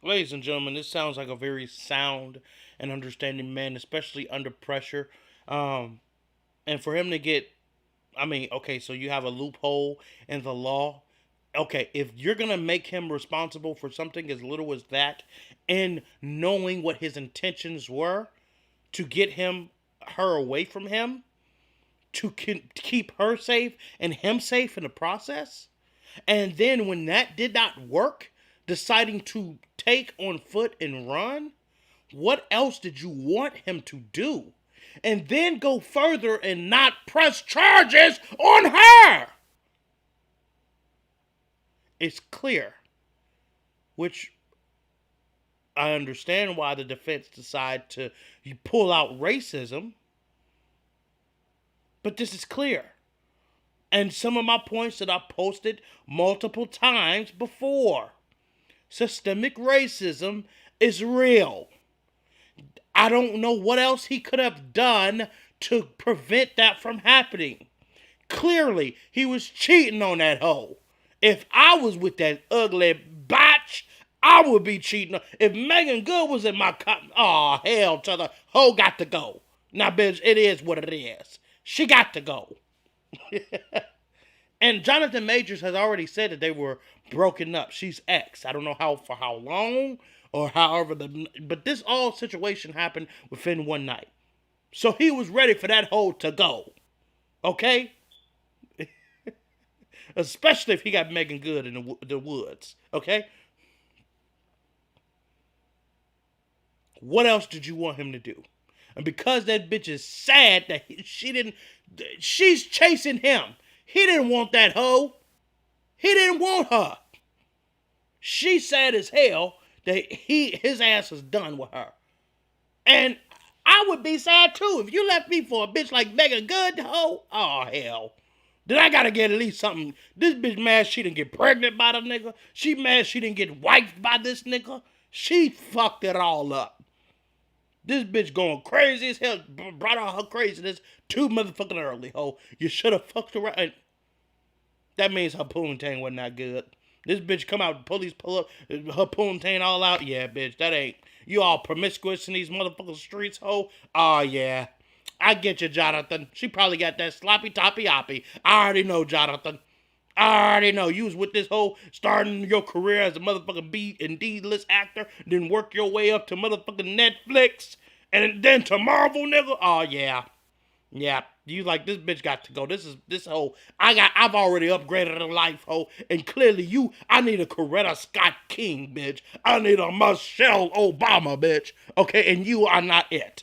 Ladies and gentlemen, this sounds like a very sound and understanding man, especially under pressure. And for him to get, okay, so you have a loophole in the law. Okay, if you're going to make him responsible for something as little as that, and knowing what his intentions were to get her away from him, to keep her safe and him safe in the process, and then when that did not work, deciding to take on foot and run, what else did you want him to do? And then go further and not press charges on her. It's clear, which I understand why the defense decided to pull out racism, but this is clear. And some of my points that I posted multiple times before. Systemic racism is real. I don't know what else he could have done to prevent that from happening. Clearly, he was cheating on that hoe. If I was with that ugly bitch, I would be cheating. If Megan Good was in my oh, hell to the hoe got to go. Now, bitch, it is what it is. She got to go. And Jonathan Majors has already said that they were broken up. She's ex. I don't know for how long or however, but this all situation happened within one night. So he was ready for that hoe to go. Okay? Especially if he got Megan Good in the woods. Okay? What else did you want him to do? And because that bitch is sad that she's chasing him. He didn't want that hoe. He didn't want her. She's sad as hell that his ass is done with her. And I would be sad too if you left me for a bitch like Megan Good, hoe. Oh, hell. Then I gotta get at least something. This bitch mad she didn't get pregnant by the nigga. She mad she didn't get wifed by this nigga. She fucked it all up. This bitch going crazy as hell. Brought out her craziness too motherfucking early, ho. You should have fucked around. That means her poontang wasn't that good. This bitch come out, police pull up, her poontang all out. Yeah, bitch, that ain't. You all promiscuous in these motherfucking streets, ho. Oh, yeah. I get you, Jonathan. She probably got that sloppy toppy oppy. I already know, Jonathan. I already know. You was with this whole starting your career as a motherfucking B and D-list actor, then work your way up to motherfucking Netflix, and then to Marvel, nigga. Oh, yeah. Yeah. You like, this bitch got to go. This whole, I've already upgraded her life, ho. And clearly I need a Coretta Scott King, bitch. I need a Michelle Obama, bitch. Okay, and you are not it.